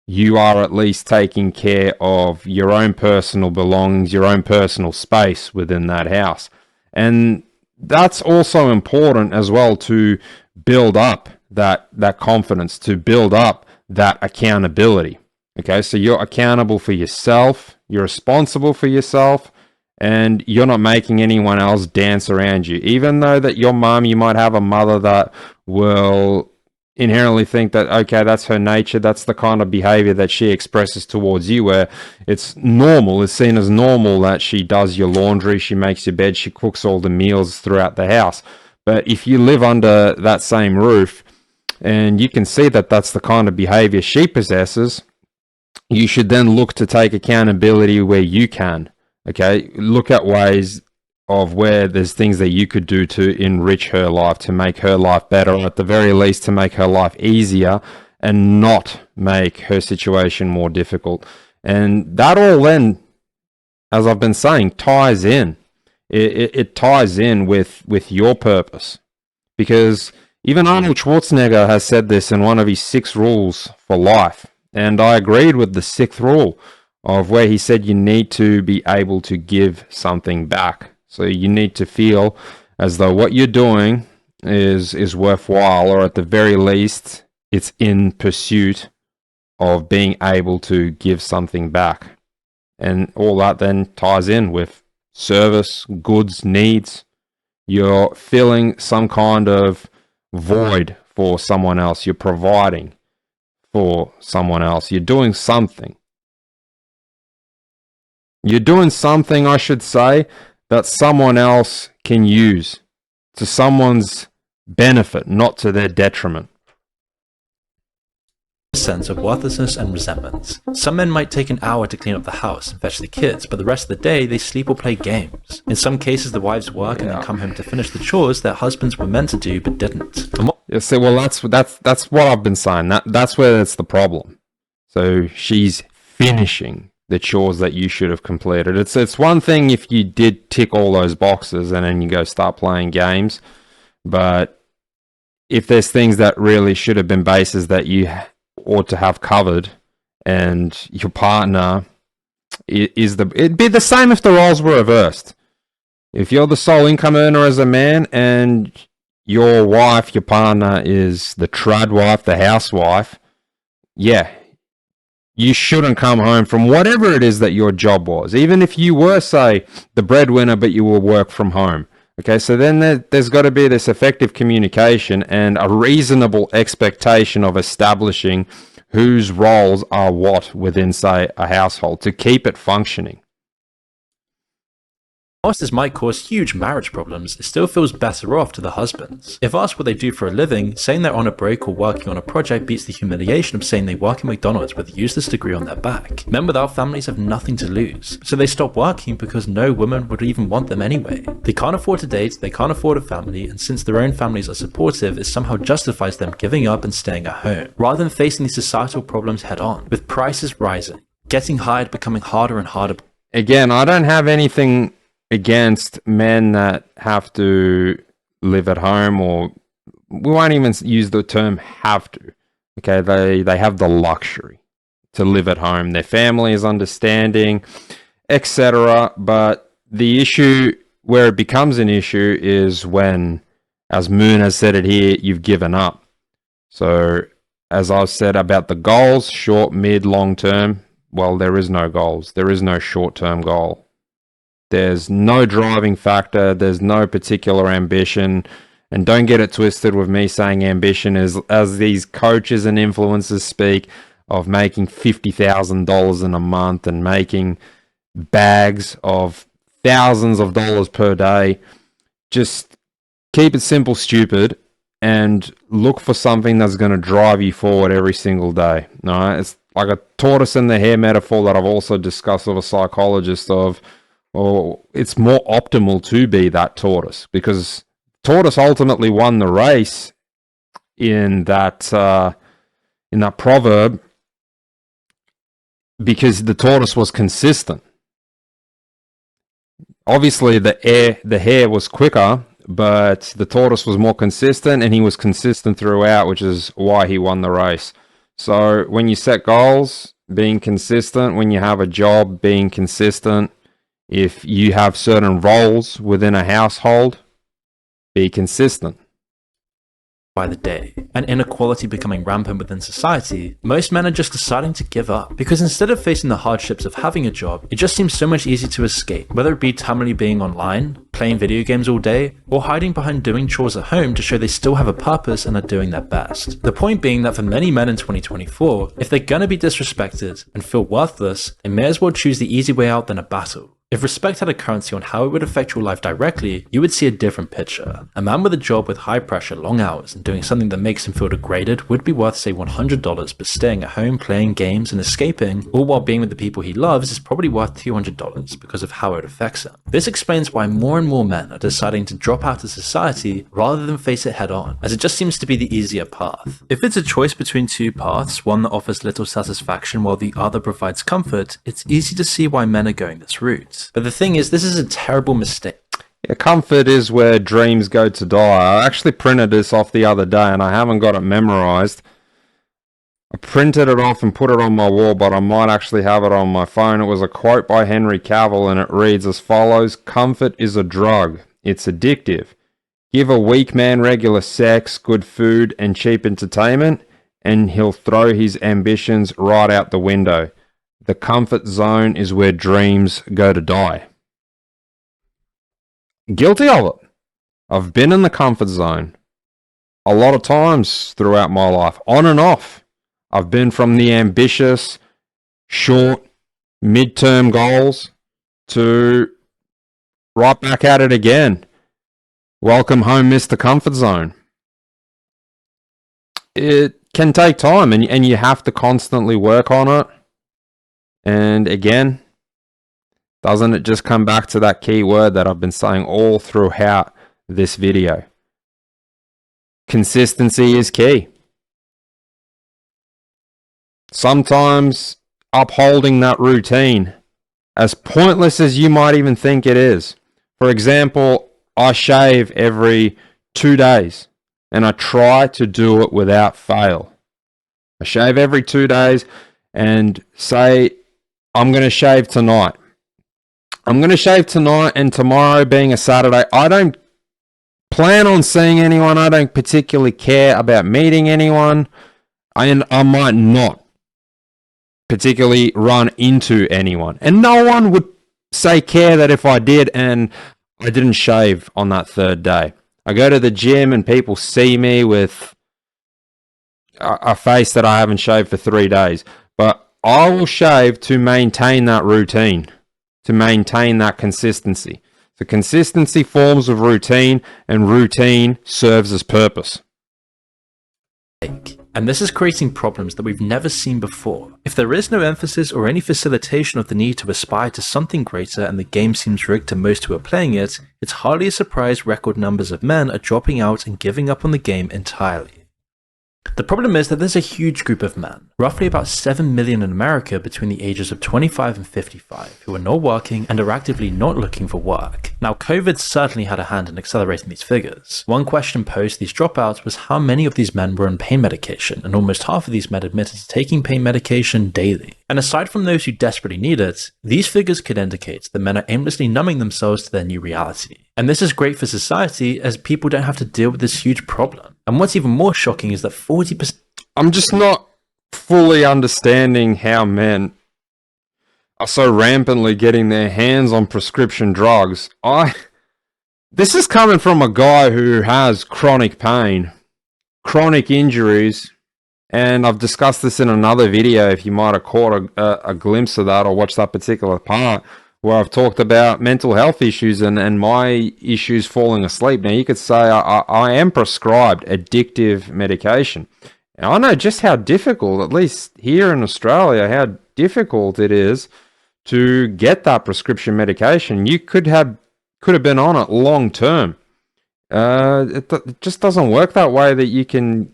you are at least taking care of your own personal belongings, your own personal space within that house. And that's also important as well, to build up that confidence, to build up that accountability. Okay, so you're accountable for yourself, you're responsible for yourself, and you're not making anyone else dance around you. Even though that your mom, you might have a mother that will inherently think that, okay, that's her nature, that's the kind of behavior that she expresses towards you, where it's normal, it's seen as normal that she does your laundry, she makes your bed, she cooks all the meals throughout the house. But if you live under that same roof and you can see that that's the kind of behavior she possesses, you should then look to take accountability where you can. Okay, look at ways of where there's things that you could do to enrich her life, to make her life better, or at the very least to make her life easier and not make her situation more difficult. And that all then, as I've been saying, ties in. It ties in with your purpose. Because even Arnold Schwarzenegger has said this in one of his 6 rules for life. And I agreed with the 6th rule of where he said you need to be able to give something back. So you need to feel as though what you're doing is worthwhile, or at the very least, it's in pursuit of being able to give something back. And all that then ties in with service, goods, needs. You're filling some kind of void for someone else. You're providing for someone else. You're doing something. You're doing something, I should say, that someone else can use to someone's benefit, not to their detriment. Sense of worthlessness and resentment. Some men might take an hour to clean up the house and fetch the kids, but the rest of the day they sleep or play games. In some cases, the wives work and then come home to finish the chores their husbands were meant to do but didn't. Yeah, so well, that's what I've been saying. That's where it's the problem. So she's finishing the chores that you should have completed. It's one thing if you did tick all those boxes and then you go start playing games, but if there's things that really should have been bases that you ought to have covered, and your partner it'd be the same if the roles were reversed. If you're the sole income earner as a man and your wife, your partner is the trad wife, the housewife, yeah, you shouldn't come home from whatever it is that your job was, even if you were, say, the breadwinner, but you will work from home. Okay, so then there's got to be this effective communication and a reasonable expectation of establishing whose roles are what within, say, a household to keep it functioning. Whilst this might cause huge marriage problems, it still feels better off to the husbands. If asked what they do for a living, saying they're on a break or working on a project beats the humiliation of saying they work in McDonald's with a useless degree on their back. Men without families have nothing to lose, so they stop working because no woman would even want them anyway. They can't afford to date, they can't afford a family, and since their own families are supportive, it somehow justifies them giving up and staying at home, rather than facing these societal problems head on, with prices rising, getting hired becoming harder and harder. Again, I don't have anything against men that have to live at home, or we won't even use the term have to. Okay, they have the luxury to live at home. Their family is understanding, etc. But the issue where it becomes an issue is when, as Moon has said it here, you've given up. So as I've said about the goals, short, mid, long term, well, there is no goals. There is no short-term goal. There's no driving factor. There's no particular ambition. And don't get it twisted with me saying ambition is, as these coaches and influencers speak, of making $50,000 in a month and making bags of thousands of dollars per day. Just keep it simple, stupid, and look for something that's going to drive you forward every single day. All right? It's like a tortoise and the hare metaphor that I've also discussed with a psychologist of, or it's more optimal to be that tortoise, because tortoise ultimately won the race in that proverb because the tortoise was consistent. Obviously, the hare was quicker, but the tortoise was more consistent, and he was consistent throughout, which is why he won the race. So when you set goals, being consistent. When you have a job, being consistent. If you have certain roles within a household, be consistent. By the day, and inequality becoming rampant within society, most men are just deciding to give up, because instead of facing the hardships of having a job, it just seems so much easier to escape, whether it be terminally being online, playing video games all day, or hiding behind doing chores at home to show they still have a purpose and are doing their best. The point being that for many men in 2024, if they're gonna be disrespected and feel worthless, they may as well choose the easy way out than a battle. If respect had a currency on how it would affect your life directly, you would see a different picture. A man with a job with high pressure, long hours, and doing something that makes him feel degraded would be worth say $100, but staying at home, playing games, and escaping, all while being with the people he loves, is probably worth $200 because of how it affects him. This explains why more and more men are deciding to drop out of society rather than face it head on, as it just seems to be the easier path. If it's a choice between two paths, one that offers little satisfaction while the other provides comfort, it's easy to see why men are going this route. But the thing is, this is a terrible mistake. Yeah, comfort is where dreams go to die. I actually printed this off the other day and I haven't got it memorized. I printed it off and put it on my wall, but I might actually have it on my phone. It was a quote by Henry Cavill and it reads as follows: "Comfort is a drug. It's addictive. Give a weak man regular sex, good food, and cheap entertainment, and he'll throw his ambitions right out the window. The comfort zone is where dreams go to die." Guilty of it. I've been in the comfort zone a lot of times throughout my life, on and off. I've been from the ambitious, short, mid-term goals to right back at it again. Welcome home, Mr. Comfort Zone. It can take time and you have to constantly work on it. And again, doesn't it just come back to that key word that I've been saying all throughout this video? Consistency is key. Sometimes upholding that routine, as pointless as you might even think it is. For example, I shave every 2 days and I try to do it without fail. I shave every 2 days and say, I'm going to shave tonight. I'm going to shave tonight, and tomorrow being a Saturday, I don't plan on seeing anyone. I don't particularly care about meeting anyone. And I might not particularly run into anyone. And no one would say care that if I did and I didn't shave on that third day. I go to the gym and people see me with a face that I haven't shaved for 3 days. But I will shave to maintain that routine, to maintain that consistency. So consistency forms of routine, and routine serves as purpose. And this is creating problems that we've never seen before. If there is no emphasis or any facilitation of the need to aspire to something greater and the game seems rigged to most who are playing it, it's hardly a surprise record numbers of men are dropping out and giving up on the game entirely. The problem is that there's a huge group of men, roughly about 7 million in America between the ages of 25 and 55, who are not working and are actively not looking for work. Now, COVID certainly had a hand in accelerating these figures. One question posed to these dropouts was how many of these men were on pain medication, and almost half of these men admitted to taking pain medication daily. And aside from those who desperately need it, these figures could indicate that men are aimlessly numbing themselves to their new reality. And this is great for society, as people don't have to deal with this huge problem. And what's even more shocking is that 40%... I'm just not fully understanding how men are so rampantly getting their hands on prescription drugs. This is coming from a guy who has chronic pain, chronic injuries, and I've discussed this in another video if you might have caught a glimpse of that or watched that particular part, where I've talked about mental health issues and my issues falling asleep. Now, you could say I am prescribed addictive medication. And I know just how difficult, at least here in Australia, how difficult it is to get that prescription medication. You could have been on it long term. It just doesn't work that way, that you can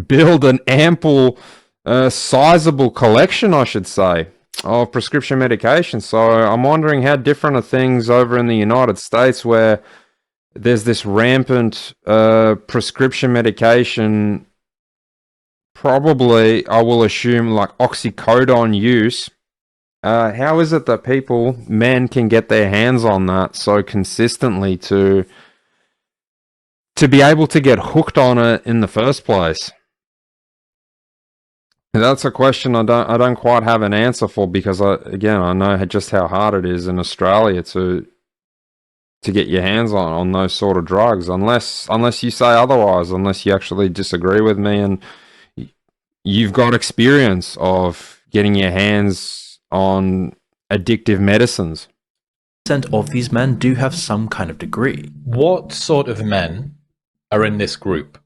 build an ample, sizable collection, I should say, of prescription medication. So I'm wondering how different are things over in the United States, where there's this rampant prescription medication, probably, I will assume, like oxycodone use. How is it that men can get their hands on that so consistently to be able to get hooked on it in the first place? That's a question I don't quite have an answer for, because I know just how hard it is in Australia to get your hands on those sort of drugs, unless you say otherwise, unless you actually disagree with me and you've got experience of getting your hands on addictive medicines. of these men do have some kind of degree. What sort of men are in this group?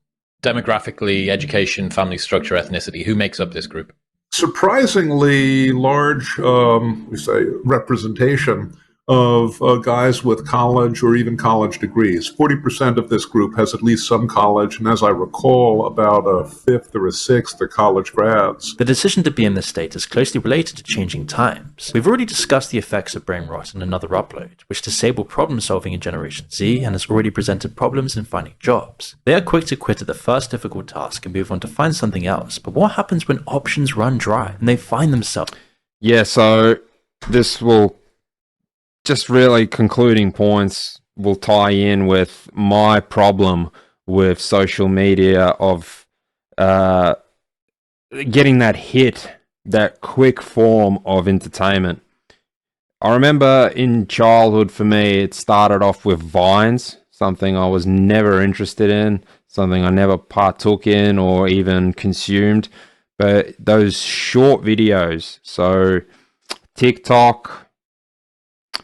Demographically, education, family structure, ethnicity. Who makes up this group? Surprisingly large, we say, representation of guys with college or even college degrees. 40% of this group has at least some college, and as I recall, about a fifth or a sixth are college grads. The decision to be in this state is closely related to changing times. We've already discussed the effects of brain rot in another upload, which disabled problem solving in Generation Z and has already presented problems in finding jobs. They are quick to quit at the first difficult task and move on to find something else, but what happens when options run dry and they find themselves? Yeah, so this will just really concluding points will tie in with my problem with social media of getting that hit, that quick form of entertainment. I remember in childhood for me, it started off with Vines, something I was never interested in, something I never partook in or even consumed. But those short videos, so TikTok,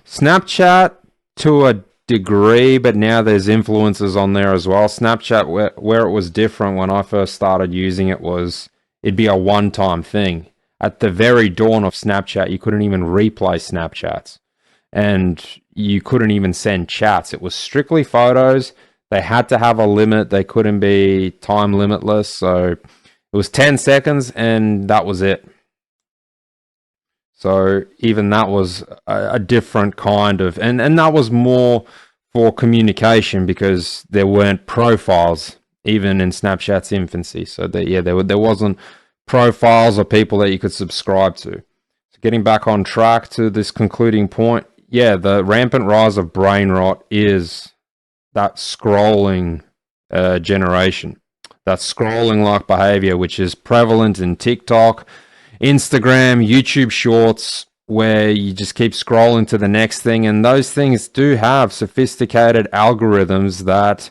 Snapchat to a degree, but now there's influencers on there as well. Snapchat, where it was different when I first started using it, was it'd be a one-time thing. At the very dawn of Snapchat, you couldn't even replay Snapchats, and you couldn't even send chats. It was strictly photos. They had to have a limit. They couldn't be time limitless, so it was 10 seconds, and that was it. So even that was a different kind of, and that was more for communication because there weren't profiles even in Snapchat's infancy. So there wasn't profiles or people that you could subscribe to. So getting back on track to this concluding point, yeah, the rampant rise of brain rot is that scrolling generation, that scrolling like behavior, which is prevalent in TikTok, Instagram, YouTube Shorts, where you just keep scrolling to the next thing. And those things do have sophisticated algorithms that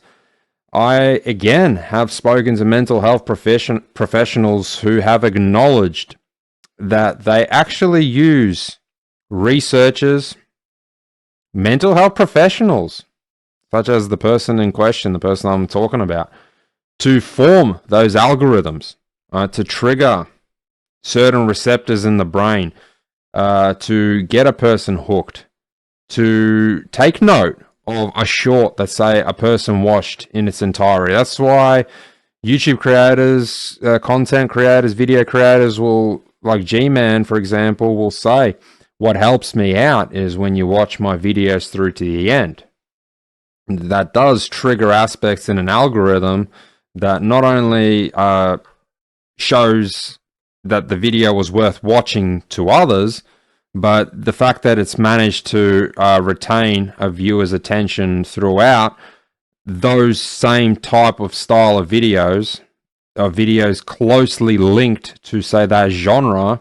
I, again, have spoken to mental health professionals who have acknowledged that they actually use researchers, mental health professionals, such as the person in question, the person I'm talking about, to form those algorithms, to trigger certain receptors in the brain, to get a person hooked, to take note of a short that, say, a person watched in its entirety. That's why YouTube creators, content creators, video creators will, like G-Man, for example, will say, what helps me out is when you watch my videos through to the end. That does trigger aspects in an algorithm that not only shows that the video was worth watching to others, but the fact that it's managed to retain a viewer's attention throughout, those same type of style of videos, closely linked to, say, that genre,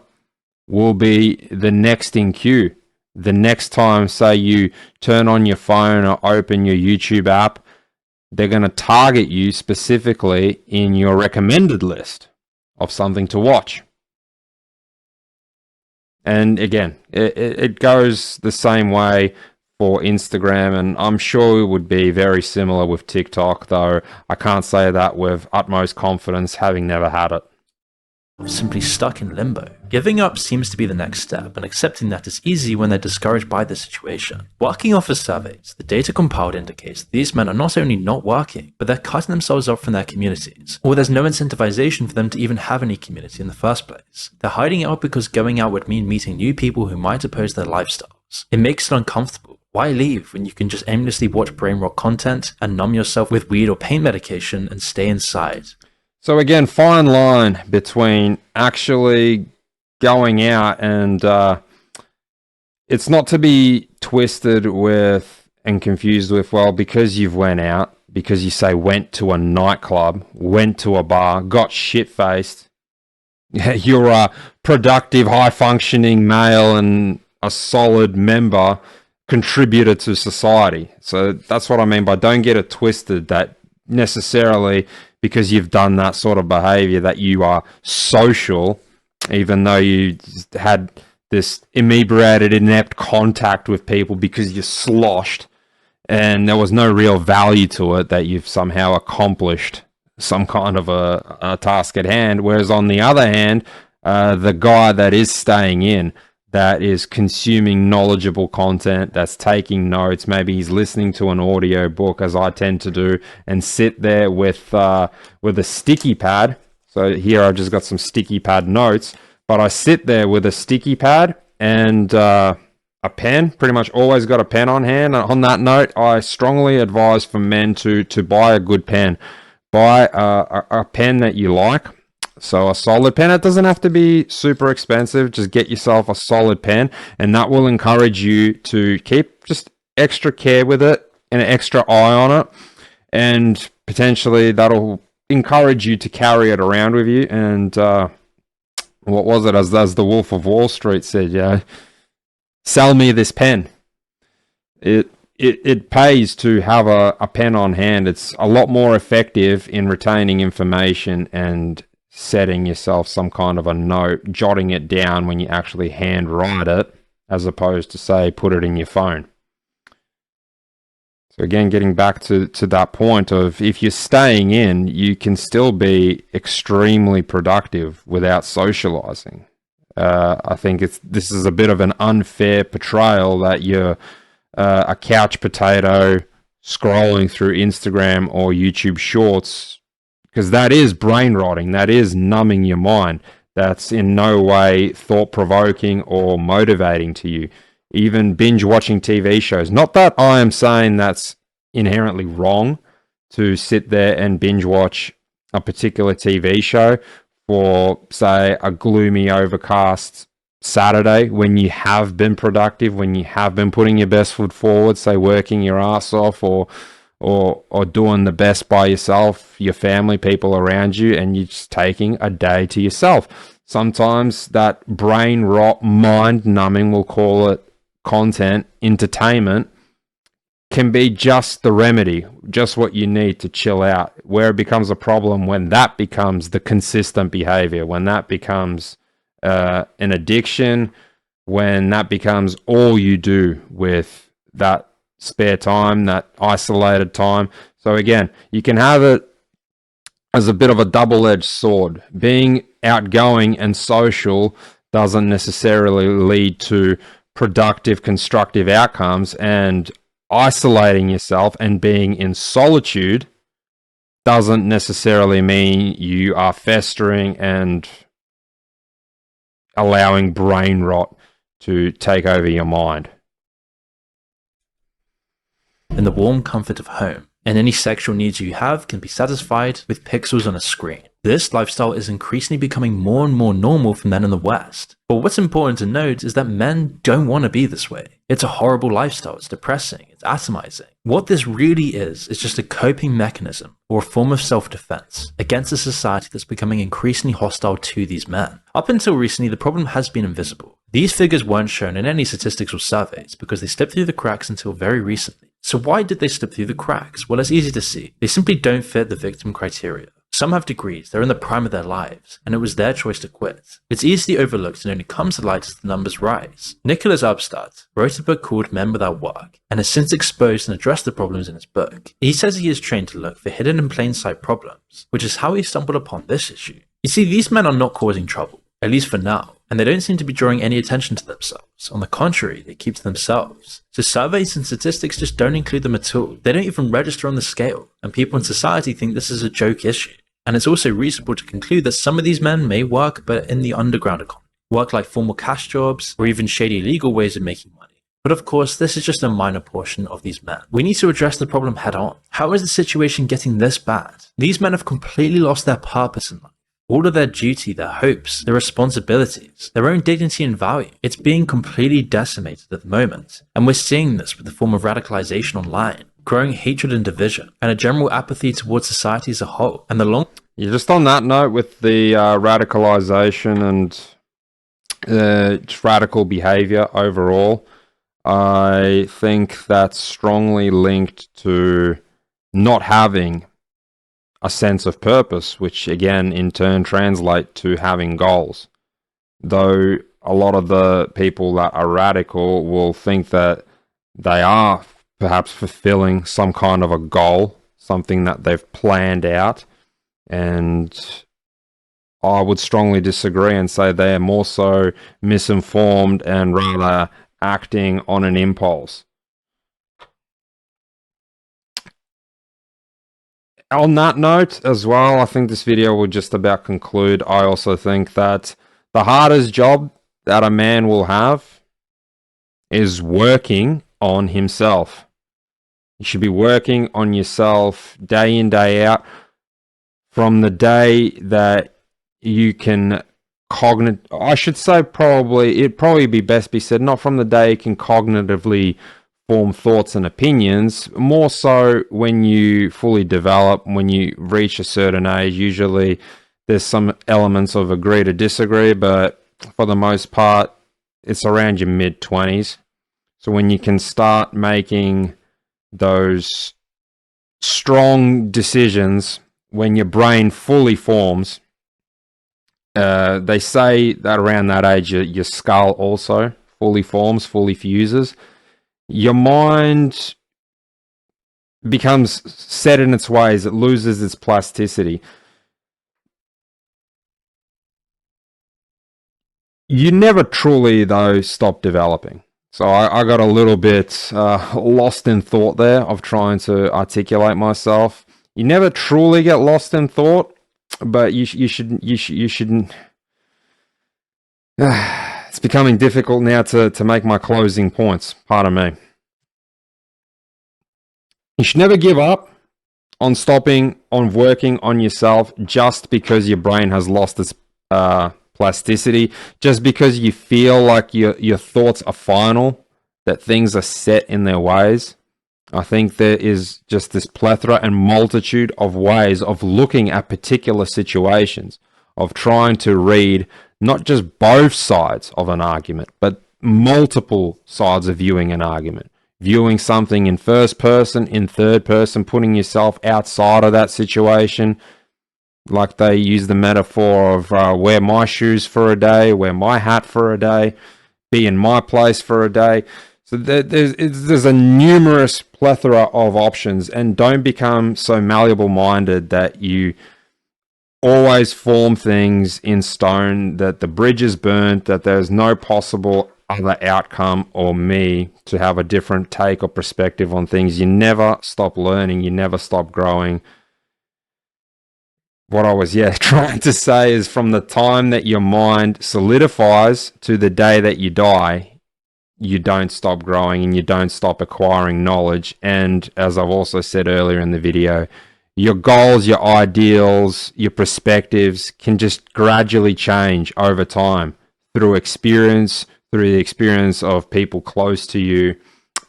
will be the next in queue. The next time, say, you turn on your phone or open your YouTube app, they're going to target you specifically in your recommended list of something to watch. And again, it goes the same way for Instagram, and I'm sure it would be very similar with TikTok, though I can't say that with utmost confidence, having never had it. Simply stuck in limbo. Giving up seems to be the next step, and accepting that is easy when they're discouraged by the situation. Working off of surveys, the data compiled indicates that these men are not only not working, but they're cutting themselves off from their communities, or there's no incentivization for them to even have any community in the first place. They're hiding out because going out would mean meeting new people who might oppose their lifestyles. It makes it uncomfortable. Why leave when you can just aimlessly watch brain rot content and numb yourself with weed or pain medication and stay inside? So again, fine line between actually going out and it's not to be twisted with and confused with, well, because you've went out, because you say went to a nightclub, went to a bar, got shit-faced, you're a productive, high-functioning male and a solid member, contributor to society. So that's what I mean by don't get it twisted that necessarily because you've done that sort of behavior that you are social, even though you had this inebriated, inept contact with people because you're sloshed and there was no real value to it, that you've somehow accomplished some kind of a task at hand. Whereas on the other hand, the guy that is staying in, that is consuming knowledgeable content, that's taking notes, maybe he's listening to an audio book, as I tend to do, and sit there with a sticky pad. So here I've just got some sticky pad notes, but I sit there with a sticky pad and a pen. Pretty much always got a pen on hand. And on that note, I strongly advise for men to buy a good pen. Buy a pen that you like. So a solid pen. It doesn't have to be super expensive. Just get yourself a solid pen, and that will encourage you to keep just extra care with it and an extra eye on it, and potentially that'll encourage you to carry it around with you. And what was it, as the Wolf of Wall Street said, yeah, sell me this pen. It pays to have a pen on hand. It's a lot more effective in retaining information and setting yourself some kind of a note, jotting it down when you actually hand write it, as opposed to, say, put it in your phone. So again, getting back to that point of, if you're staying in, you can still be extremely productive without socializing. I think this is a bit of an unfair portrayal that you're a couch potato scrolling through Instagram or YouTube Shorts, because that is brain rotting, that is numbing your mind. That's in no way thought-provoking or motivating to you. Even binge watching TV shows. Not that I am saying that's inherently wrong to sit there and binge watch a particular TV show for, say, a gloomy, overcast Saturday, when you have been productive, when you have been putting your best foot forward, say working your ass off, or doing the best by yourself, your family, people around you, and you're just taking a day to yourself. Sometimes that brain rot, mind numbing, we'll call it, content, entertainment, can be just the remedy, just what you need to chill out. Where it becomes a problem, when that becomes the consistent behavior, when that becomes an addiction, when that becomes all you do with that spare time, that isolated time. So again, you can have it as a bit of a double-edged sword. Being outgoing and social doesn't necessarily lead to productive, constructive outcomes, and isolating yourself and being in solitude doesn't necessarily mean you are festering and allowing brain rot to take over your mind. In the warm comfort of home, and any sexual needs you have can be satisfied with pixels on a screen. This lifestyle is increasingly becoming more and more normal for men in the West. But what's important to note is that men don't want to be this way. It's a horrible lifestyle, it's depressing, it's atomizing. What this really is just a coping mechanism or a form of self-defense against a society that's becoming increasingly hostile to these men. Up until recently, the problem has been invisible. These figures weren't shown in any statistics or surveys because they slipped through the cracks until very recently. So why did they slip through the cracks? Well, it's easy to see. They simply don't fit the victim criteria. Some have degrees, they're in the prime of their lives, and it was their choice to quit. It's easily overlooked and only comes to light as the numbers rise. Nicholas Upstart wrote a book called Men Without Work, and has since exposed and addressed the problems in his book. He says he is trained to look for hidden in plain sight problems, which is how he stumbled upon this issue. You see, these men are not causing trouble, at least for now, and they don't seem to be drawing any attention to themselves. On the contrary, they keep to themselves. So surveys and statistics just don't include them at all. They don't even register on the scale, and people in society think this is a joke issue. And it's also reasonable to conclude that some of these men may work, but in the underground economy, work like formal cash jobs, or even shady legal ways of making money. But of course, this is just a minor portion of these men. We need to address the problem head on. How is the situation getting this bad? These men have completely lost their purpose in life. All of their duty, their hopes, their responsibilities, their own dignity and value. It's being completely decimated at the moment. And we're seeing this with the form of radicalization online, growing hatred and division, and a general apathy towards society as a whole. And Yeah, just on that note, with the radicalization and just radical behavior overall, I think that's strongly linked to not having a sense of purpose, which again in turn translate to having goals. Though a lot of the people that are radical will think that they are perhaps fulfilling some kind of a goal, something that they've planned out. And I would strongly disagree and say they are more so misinformed and rather acting on an impulse. On that note as well, I think this video will just about conclude. I also think that the hardest job that a man will have is working on himself. You should be working on yourself day in, day out. From the day that you can I should say it'd probably be best be said, not from the day you can cognitively form thoughts and opinions, more so when you fully develop, when you reach a certain age. Usually there's some elements of agree to disagree, but for the most part, it's around your mid-20s. So when you can start making those strong decisions, when your brain fully forms, they say that around that age, your skull also fully forms, fully fuses. Your mind becomes set in its ways. It loses its plasticity. You never truly, though, stop developing. So I got a little bit lost in thought there of trying to articulate myself. You never truly get lost in thought, but you shouldn't. It's becoming difficult now to make my closing points. Pardon me. You should never give up on working on yourself just because your brain has lost its plasticity, just because you feel like your thoughts are final, that things are set in their ways. I think there is just this plethora and multitude of ways of looking at particular situations, of trying to read not just both sides of an argument, but multiple sides of viewing an argument. Viewing something in first person, in third person, putting yourself outside of that situation. Like they use the metaphor of wear my shoes for a day, wear my hat for a day, be in my place for a day. So there's a numerous plethora of options, and don't become so malleable-minded that you always form things in stone, that the bridge is burnt, that there's no possible other outcome or me to have a different take or perspective on things. You never stop learning. You never stop growing. What I was, trying to say is from the time that your mind solidifies to the day that you die, you don't stop growing and you don't stop acquiring knowledge. And as I've also said earlier in the video, your goals, your ideals, your perspectives can just gradually change over time through experience, through the experience of people close to you,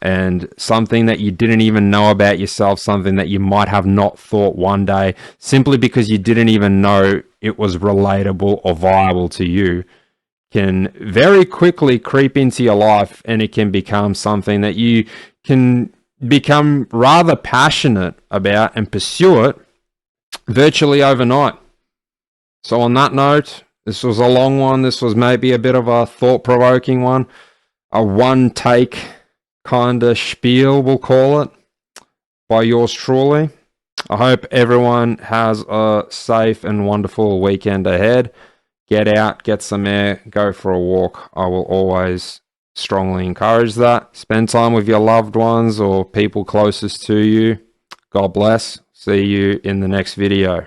and something that you didn't even know about yourself, something that you might have not thought one day, simply because you didn't even know it was relatable or viable to you, can very quickly creep into your life, and it can become something that you can become rather passionate about and pursue it virtually overnight. So on that note, this was a long one. This was maybe a bit of a thought-provoking one. A one-take kind of spiel, we'll call it, by yours truly. I hope everyone has a safe and wonderful weekend ahead. Get out, get some air, go for a walk. I will always strongly encourage that. Spend time with your loved ones or people closest to you. God bless. See you in the next video.